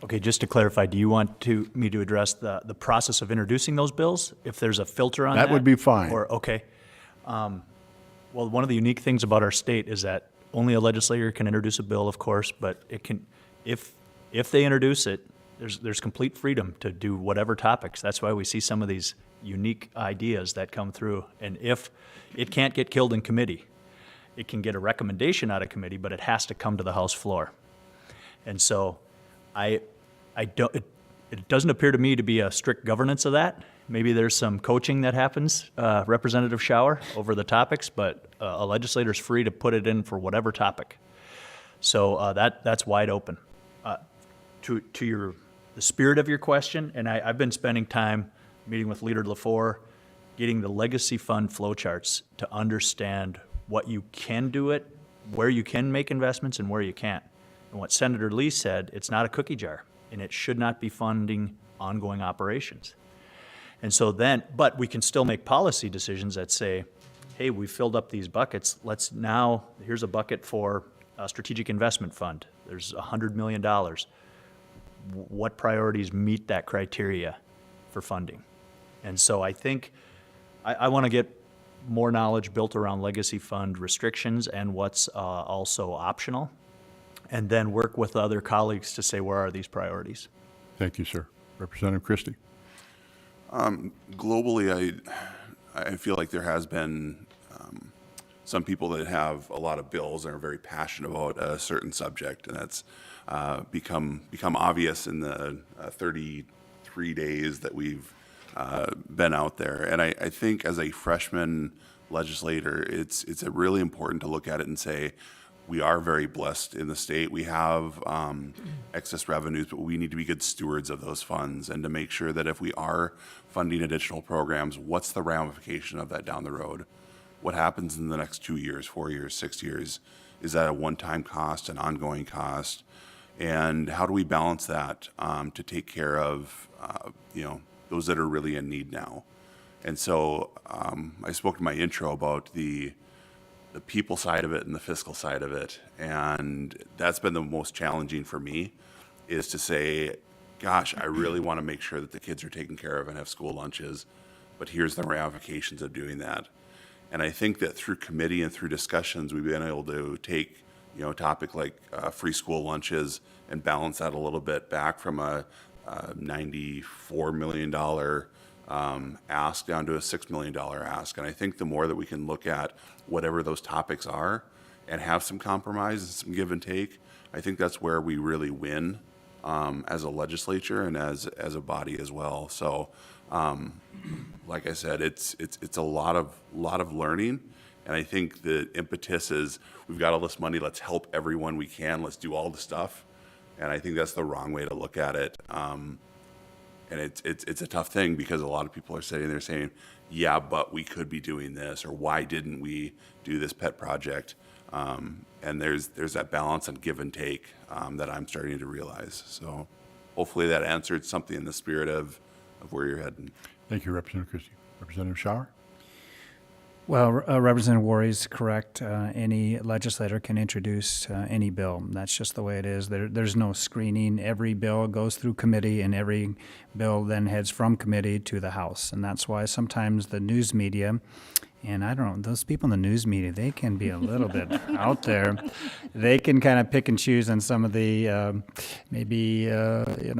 Okay, just to clarify, do you want me to address the process of introducing those bills? If there's a filter on that? That would be fine. Or, okay. Well, one of the unique things about our state is that only a legislator can introduce a bill, of course, but it can, if they introduce it, there's complete freedom to do whatever topics. That's why we see some of these unique ideas that come through. And if it can't get killed in committee, it can get a recommendation out of committee, but it has to come to the House floor. And so it doesn't appear to me to be a strict governance of that. Maybe there's some coaching that happens, Representative Schauer, over the topics, but a legislator's free to put it in for whatever topic. So that's wide open. To the spirit of your question, and I've been spending time meeting with Leader LaFour, getting the legacy fund flowcharts to understand what you can do it, where you can make investments and where you can't. And what Senator Lee said, it's not a cookie jar, and it should not be funding ongoing operations. And so then, but we can still make policy decisions that say, hey, we filled up these buckets. Here's a bucket for a strategic investment fund. There's $100 million. What priorities meet that criteria for funding? And so I think I want to get more knowledge built around legacy fund restrictions and what's also optional, and then work with other colleagues to say, where are these priorities? Thank you, sir. Representative Christie. Globally, I feel like there has been some people that have a lot of bills and are very passionate about a certain subject, and that's become obvious in the 33 days that we've been out there. And I think as a freshman legislator, it's really important to look at it and say, we are very blessed in the state. We have excess revenues, but we need to be good stewards of those funds and to make sure that if we are funding additional programs, what's the ramification of that down the road? What happens in the next 2 years, 4 years, 6 years? Is that a one-time cost, an ongoing cost? And how do we balance that to take care of those that are really in need now? And so I spoke in my intro about the people side of it and the fiscal side of it. And that's been the most challenging for me, is to say, gosh, I really want to make sure that the kids are taken care of and have school lunches, but here's the ramifications of doing that. And I think that through committee and through discussions, we've been able to take, a topic like free school lunches and balance that a little bit back from a $94 million ask down to a $6 million ask. And I think the more that we can look at whatever those topics are and have some compromise and some give and take, I think that's where we really win as a legislature and as a body as well. So, like I said, it's a lot of learning. And I think the impetus is, we've got all this money, let's help everyone we can, let's do all the stuff. And I think that's the wrong way to look at it. And it's a tough thing, because a lot of people are sitting there saying, yeah, but we could be doing this, or why didn't we do this pet project? And there's that balance and give and take that I'm starting to realize. So hopefully that answered something in the spirit of where you're heading. Thank you, Representative Christie. Representative Schauer. Well, Representative Worre is correct. Any legislator can introduce any bill. That's just the way it is. There's no screening. Every bill goes through committee, and every bill then heads from committee to the House. And that's why sometimes the news media, and I don't know, those people in the news media, they can be a little bit out there. They can kind of pick and choose on some of the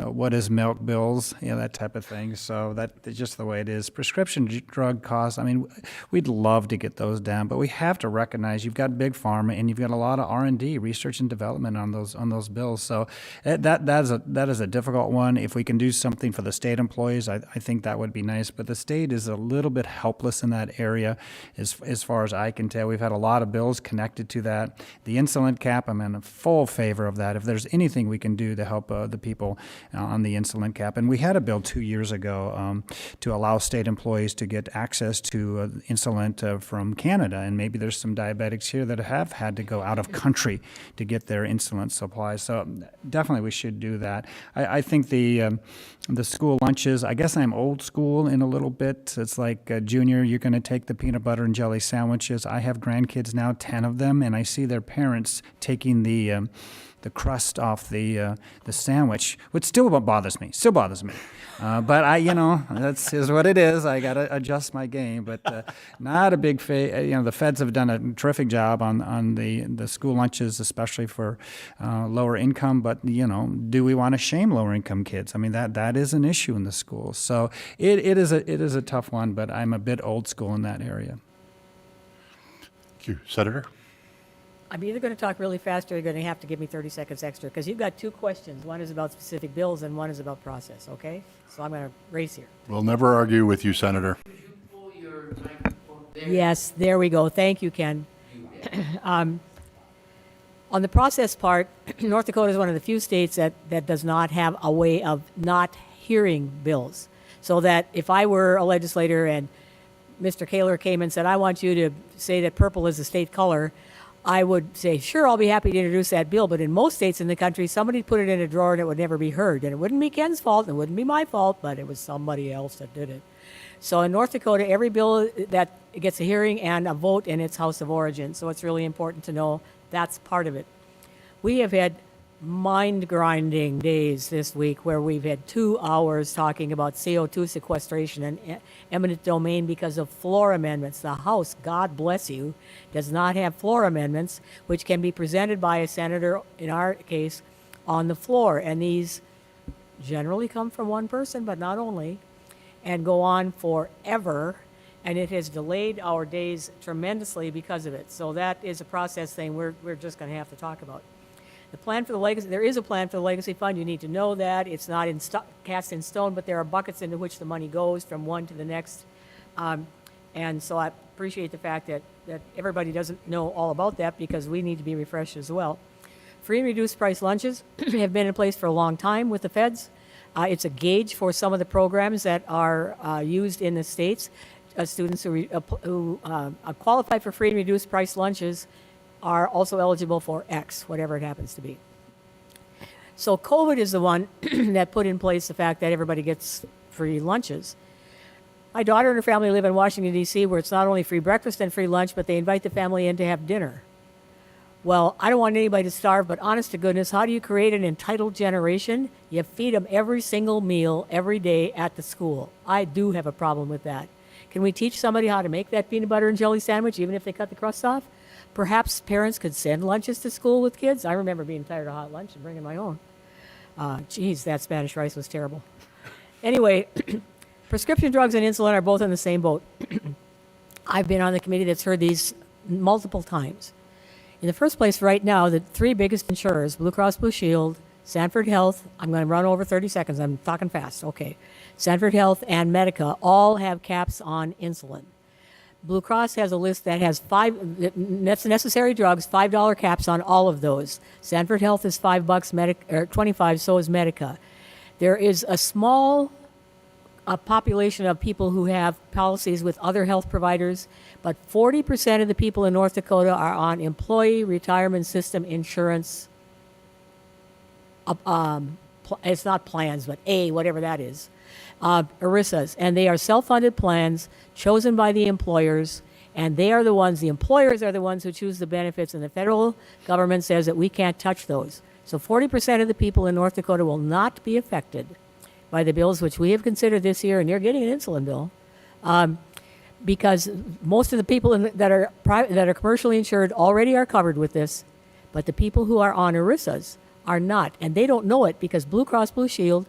what is milk bills, that type of thing. So that's just the way it is. Prescription drug costs, I mean, we'd love to get those down, but we have to recognize you've got big pharma and you've got a lot of R&D, research and development on those bills. So that is a difficult one. If we can do something for the state employees, I think that would be nice. But the state is a little bit helpless in that area. As far as I can tell, we've had a lot of bills connected to that. The insulin cap, I'm in full favor of that. If there's anything we can do to help the people on the insulin cap, and we had a bill 2 years ago to allow state employees to get access to insulin from Canada, and maybe there's some diabetics here that have had to go out of country to get their insulin supplies. So definitely we should do that. I think the school lunches, I guess I'm old school in a little bit. It's like, Junior, you're going to take the peanut butter and jelly sandwiches. I have grandkids now, 10 of them, and I see their parents taking the crust off the sandwich, which still bothers me. But that's is what it is. I got to adjust my game. But not a big the feds have done a terrific job on the school lunches, especially for lower income. But do we want to shame lower income kids? I mean, that is an issue in the schools. So it is a tough one. But I'm a bit old school in that area. Thank you, Senator. I'm either going to talk really fast, or you're going to have to give me 30 seconds extra, because you've got two questions. One is about specific bills and one is about process, okay? So I'm going to race here. We'll never argue with you, Senator. Could you pull your microphone there? Yes, there we go. Thank you, Ken. On On the process part, North Dakota is one of the few states that does not have a way of not hearing bills. So that if I were a legislator and Mr. Kaler came and said, I want you to say that purple is a state color, I would say, sure, I'll be happy to introduce that bill. But in most states in the country, somebody put it in a drawer and it would never be heard. And it wouldn't be Ken's fault, and it wouldn't be my fault, but it was somebody else that did it. So in North Dakota, every bill that gets a hearing and a vote in its House of Origin. So it's really important to know that's part of it. We have had mind-grinding days this week where we've had 2 hours talking about CO2 sequestration and eminent domain because of floor amendments. The House, God bless you, does not have floor amendments, which can be presented by a senator, in our case, on the floor. And these generally come from one person, but not only, and go on forever. And it has delayed our days tremendously because of it. So that is a process thing we're just going to have to talk about. The plan for the legacy, there is a plan for the legacy fund. You need to know that. It's not cast in stone, but there are buckets into which the money goes from one to the next. And so I appreciate the fact that everybody doesn't know all about that because we need to be refreshed as well. Free and reduced price lunches have been in place for a long time with the feds. It's a gauge for some of the programs that are used in the states. Students who qualify for free and reduced price lunches are also eligible for X, whatever it happens to be. So COVID is the one that put in place the fact that everybody gets free lunches. My daughter and her family live in Washington, D.C., where it's not only free breakfast and free lunch, but they invite the family in to have dinner. Well, I don't want anybody to starve, but honest to goodness, how do you create an entitled generation? You feed them every single meal every day at the school. I do have a problem with that. Can we teach somebody how to make that peanut butter and jelly sandwich, even if they cut the crust off? Perhaps parents could send lunches to school with kids. I remember being tired of hot lunch and bringing my own. Geez, that Spanish rice was terrible. Anyway, prescription drugs and insulin are both in the same boat. I've been on the committee that's heard these multiple times. In the first place, right now, the 3 biggest insurers, Blue Cross Blue Shield, Sanford Health, I'm going to run over 30 seconds, I'm talking fast, okay. Sanford Health and Medica all have caps on insulin. Blue Cross has a list that has 5 necessary drugs, $5 caps on all of those. Sanford Health is $5, or 25, so is Medica. There is a small population of people who have policies with other health providers, but 40% of the people in North Dakota are on employee retirement system insurance. It's not plans, but whatever that is. ERISAs, and they are self-funded plans chosen by the employers, and the employers are the ones who choose the benefits, and the federal government says that we can't touch those. So 40% of the people in North Dakota will not be affected by the bills which we have considered this year, and you're getting an insulin bill, because most of the people that are commercially insured already are covered with this, but the people who are on ERISAs are not, and they don't know it because Blue Cross Blue Shield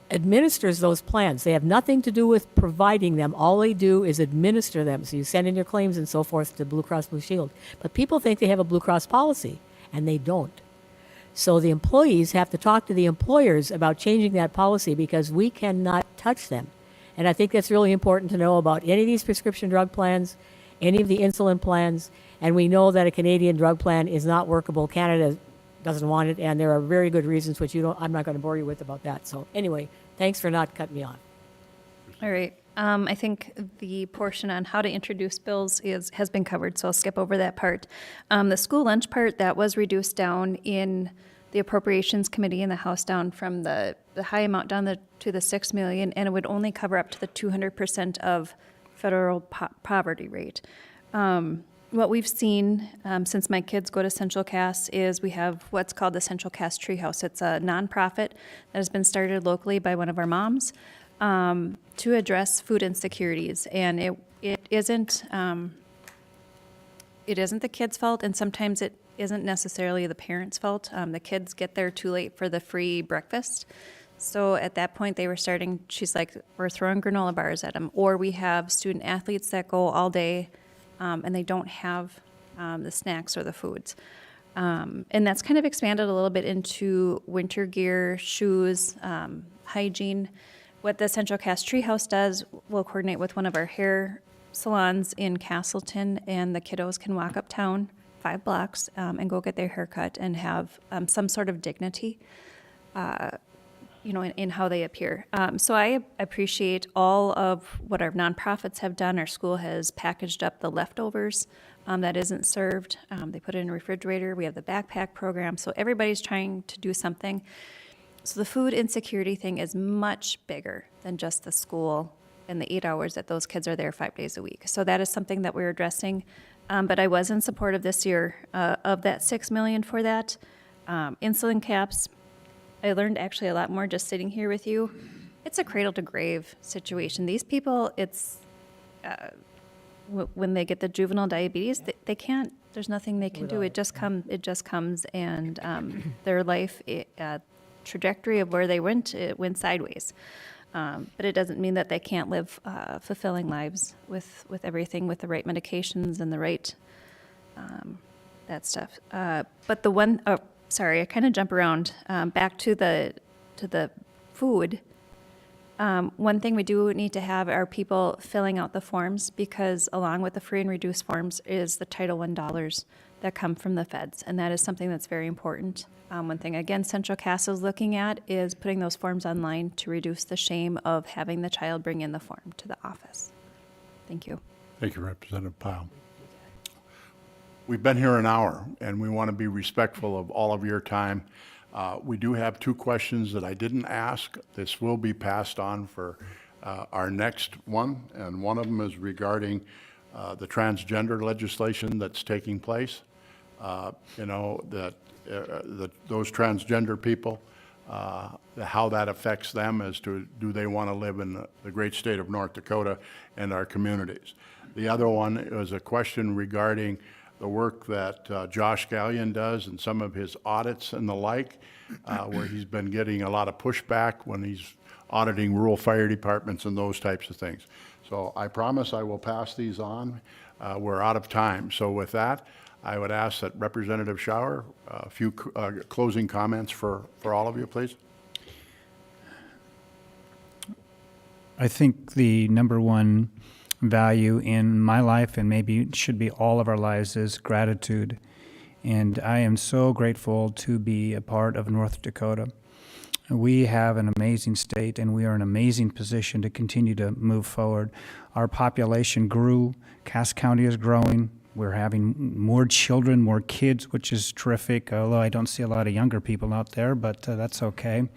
administers those plans. They have nothing to do with providing them. All they do is administer them. So you send in your claims and so forth to Blue Cross Blue Shield. But people think they have a Blue Cross policy, and they don't. So the employees have to talk to the employers about changing that policy because we cannot touch them. And I think that's really important to know about any of these prescription drug plans, any of the insulin plans, and we know that a Canadian drug plan is not workable. Canada doesn't want it, and there are very good reasons, which I'm not going to bore you with about that. So anyway, thanks for not cutting me off. All right. I think the portion on how to introduce bills has been covered, so I'll skip over that part. The school lunch part, that was reduced down in the Appropriations Committee in the House, down from the high amount down to the $6 million, and it would only cover up to the 200% of federal poverty rate. What we've seen since my kids go to Central Cass is we have what's called the Central Cass Treehouse. It's a nonprofit that has been started locally by one of our moms to address food insecurities, and it isn't the kids' fault, and sometimes it isn't necessarily the parents' fault. The kids get there too late for the free breakfast. So at that point, they were starting, she's like, we're throwing granola bars at them. Or we have student athletes that go all day and they don't have the snacks or the foods. And that's kind of expanded a little bit into winter gear, shoes, hygiene. What the Central Cass Treehouse does, we'll coordinate with one of our hair salons in Castleton, and the kiddos can walk uptown 5 blocks and go get their hair cut and have some sort of dignity, in how they appear. So I appreciate all of what our nonprofits have done. Our school has packaged up the leftovers that isn't served. They put it in a refrigerator. We have the backpack program. So everybody's trying to do something. So the food insecurity thing is much bigger than just the school and the 8 hours that those kids are there 5 days a week. So that is something that we're addressing. But I was in support of this year of that $6 million for that. Insulin caps, I learned actually a lot more just sitting here with you. It's a cradle to grave situation. These people, it's, when they get the juvenile diabetes, they can't, there's nothing they can do. It just comes and their life, trajectory of where they went, it went sideways. But it doesn't mean that they can't live fulfilling lives with everything, with the right medications and the right, that stuff. But the one, oh, sorry, I kind of jump around, back to the food. One thing we do need to have are people filling out the forms, because along with the free and reduced forms is the Title I dollars that come from the feds, and that is something that's very important. One thing, again, Central Castle is looking at is putting those forms online to reduce the shame of having the child bring in the form to the office. Thank you. Thank you, Representative Pyle. We've been here an hour, and we want to be respectful of all of your time. We do have 2 questions that I didn't ask. This will be passed on for our next one, and one of them is regarding the transgender legislation that's taking place. Those transgender people, how that affects them as to do they want to live in the great state of North Dakota and our communities. The other one is a question regarding the work that Josh Gallion does and some of his audits and the like, where he's been getting a lot of pushback when he's auditing rural fire departments and those types of things. So I promise I will pass these on. We're out of time. So with that, I would ask that Representative Schauer, a few closing comments for all of you, please. I think the number one value in my life, and maybe it should be all of our lives, is gratitude. And I am so grateful to be a part of North Dakota. We have an amazing state, and we are in an amazing position to continue to move forward. Our population grew. Cass County is growing. We're having more children, more kids, which is terrific, although I don't see a lot of younger people out there, but that's okay.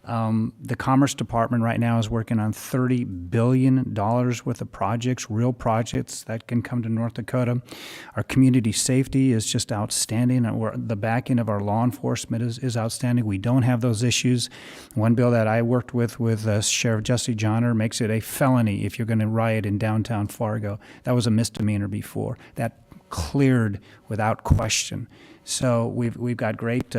The Commerce Department right now is working on $30 billion worth of projects, real projects that can come to North Dakota. Our community safety is just outstanding. The backing of our law enforcement is outstanding. We don't have those issues. One bill that I worked with Sheriff Jesse Johnner makes it a felony if you're going to riot in downtown Fargo. That was a misdemeanor before. That cleared without question. So we've got great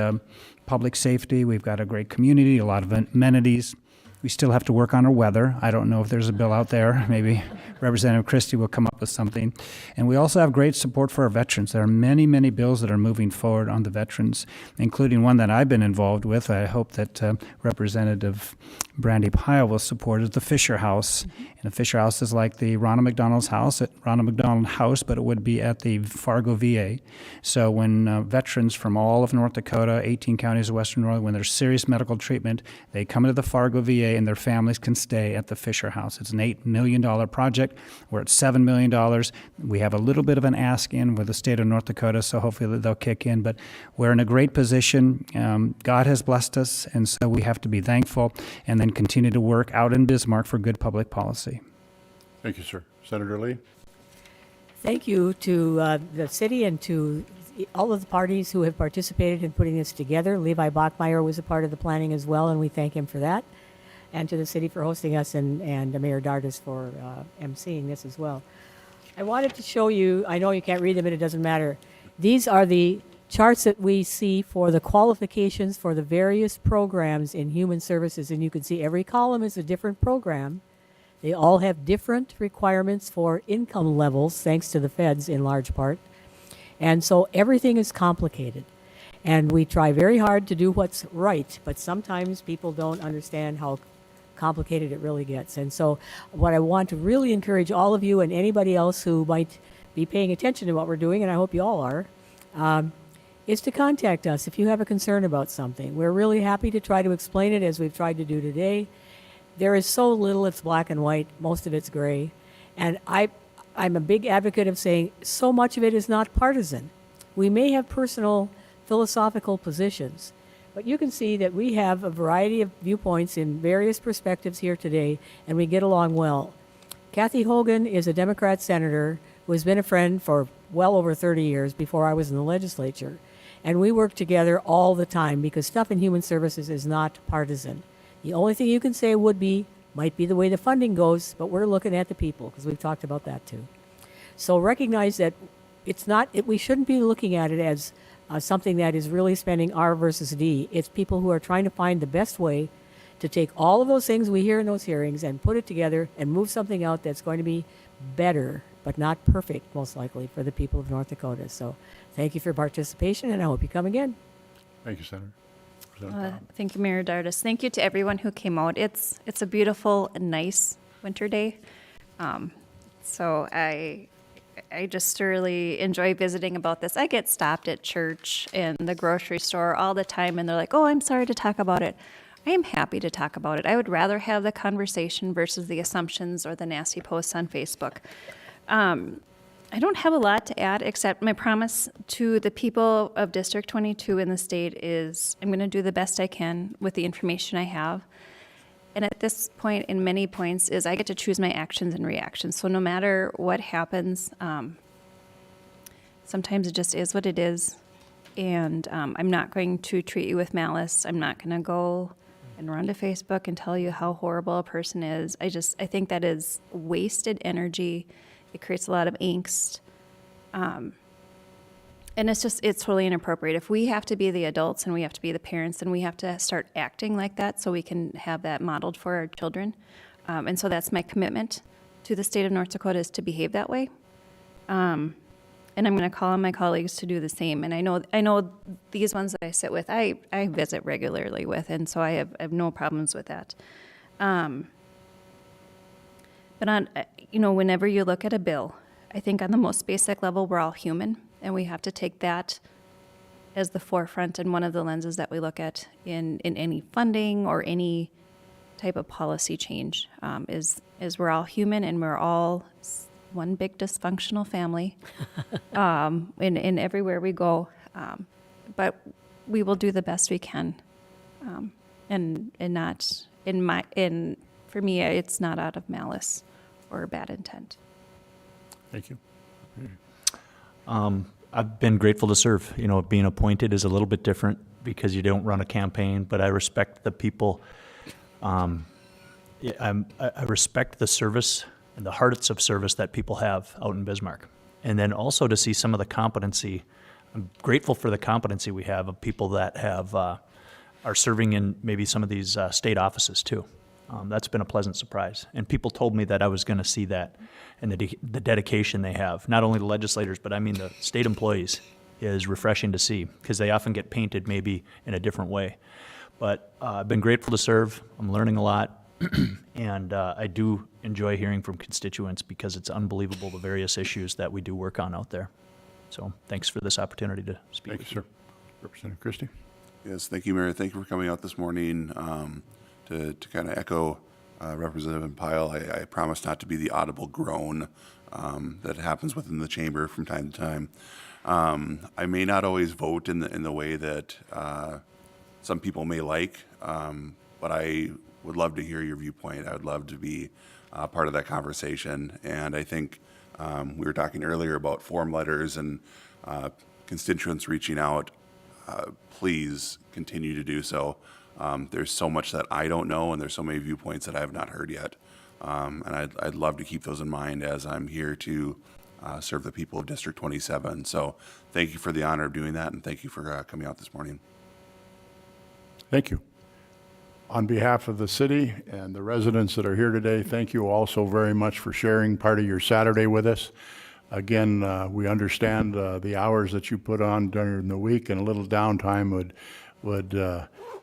public safety. We've got a great community, a lot of amenities. We still have to work on our weather. I don't know if there's a bill out there. Maybe Representative Christie will come up with something. And we also have great support for our veterans. There are many, many bills that are moving forward on the veterans, including one that I've been involved with. I hope that Representative Brandy Pyle will support is the Fisher House. And the Fisher House is like the Ronald McDonald House, but it would be at the Fargo VA. So when veterans from all of North Dakota, 18 counties of Western North, when there's serious medical treatment, they come into the Fargo VA and their families can stay at the Fisher House. It's an $8 million project. We're at $7 million. We have a little bit of an ask in with the state of North Dakota, so hopefully they'll kick in. But we're in a great position. God has blessed us, and so we have to be thankful and then continue to work out in Bismarck for good public policy. Thank you, sir. Senator Lee? Thank you to the city and to all of the parties who have participated in putting this together. Levi Bachmeyer was a part of the planning as well, and we thank him for that. And to the city for hosting us, and Mayor Dardis for emceeing this as well. I wanted to show you, I know you can't read them and it doesn't matter. These are the charts that we see for the qualifications for the various programs in human services, and you can see every column is a different program. They all have different requirements for income levels, thanks to the feds in large part. And so everything is complicated. And we try very hard to do what's right, but sometimes people don't understand how complicated it really gets. And so what I want to really encourage all of you and anybody else who might be paying attention to what we're doing, and I hope you all are, is to contact us if you have a concern about something. We're really happy to try to explain it as we've tried to do today. There is so little it's black and white, most of it's gray. And I'm a big advocate of saying so much of it is not partisan. We may have personal philosophical positions, but you can see that we have a variety of viewpoints in various perspectives here today, and we get along well. Kathy Hogan is a Democrat senator who has been a friend for well over 30 years before I was in the legislature. And we work together all the time because stuff in human services is not partisan. The only thing you can say might be the way the funding goes, but we're looking at the people because we've talked about that too. So recognize that we shouldn't be looking at it as something that is really spending R versus D. It's people who are trying to find the best way to take all of those things we hear in those hearings and put it together and move something out that's going to be better, but not perfect, most likely, for the people of North Dakota. So thank you for your participation, and I hope you come again. Thank you, Senator. Representative Powell. Thank you, Mayor Dardis. Thank you to everyone who came out. It's a beautiful and nice winter day. So I just thoroughly enjoy visiting about this. I get stopped at church and the grocery store all the time, and they're like, "Oh, I'm sorry to talk about it." I am happy to talk about it. I would rather have the conversation versus the assumptions or the nasty posts on Facebook. I don't have a lot to add except my promise to the people of District 22 in the state is I'm going to do the best I can with the information I have. And at this point, in many points, is I get to choose my actions and reactions. So no matter what happens, sometimes it just is what it is. And I'm not going to treat you with malice. I'm not going to go and run to Facebook and tell you how horrible a person is. I think that is wasted energy. It creates a lot of angst. And it's totally inappropriate. If we have to be the adults and we have to be the parents, then we have to start acting like that so we can have that modeled for our children. And so that's my commitment to the state of North Dakota, is to behave that way. And I'm going to call on my colleagues to do the same. And I know these ones that I sit with, I visit regularly with, and so I have no problems with that. But whenever you look at a bill, I think on the most basic level, we're all human, and we have to take that as the forefront and one of the lenses that we look at in any funding or any type of policy change. Is we're all human and we're all one big dysfunctional family in everywhere we go, but we will do the best we can, and not for me, it's not out of malice or bad intent. Thank you. I've been grateful to serve. Being appointed is a little bit different because you don't run a campaign, but I respect the people. I respect the service and the hearts of service that people have out in Bismarck. And then also to see some of the competency. I'm grateful for the competency we have of people that are serving in maybe some of these state offices too. That's been a pleasant surprise. And people told me that I was going to see that, and the dedication they have, not only the legislators, but I mean the state employees, is refreshing to see because they often get painted maybe in a different way. But I've been grateful to serve. I'm learning a lot. And I do enjoy hearing from constituents because it's unbelievable the various issues that we do work on out there. So thanks for this opportunity to speak. Thank you, sir. Representative Christie. Yes, thank you, Mayor. Thank you for coming out this morning. To kind of echo Representative Pyle, I promise not to be the audible groan that happens within the chamber from time to time. I may not always vote in the way that some people may like, but I would love to hear your viewpoint. I would love to be part of that conversation. And I think we were talking earlier about form letters and constituents reaching out. Please continue to do so. There's so much that I don't know, and there's so many viewpoints that I have not heard yet. And I'd love to keep those in mind as I'm here to serve the people of District 27. So thank you for the honor of doing that, and thank you for coming out this morning. Thank you. On behalf of the city and the residents that are here today, thank you also very much for sharing part of your Saturday with us. Again, we understand the hours that you put on during the week, and a little downtime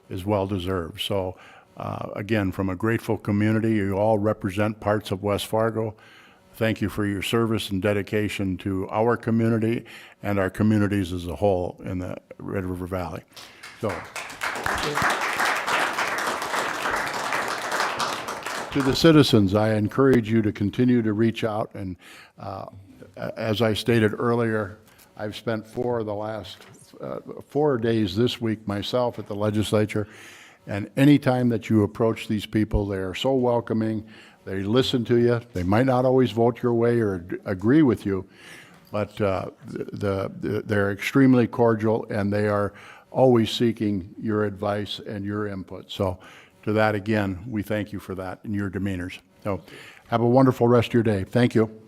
is well deserved. So again, from a grateful community, you all represent parts of West Fargo. thank you for your service and dedication to our community and our communities as a whole in the Red River Valley. So, to the citizens, I encourage you to continue to reach out, and as I stated earlier, I've spent 4 of the last 4 days this week myself at the legislature, and anytime that you approach these people, they are so welcoming. They listen to you. They might not always vote your way or agree with you, but they're extremely cordial, and they are always seeking your advice and your input. So to that, again, we thank you for that and your demeanors. So have a wonderful rest of your day. Thank you.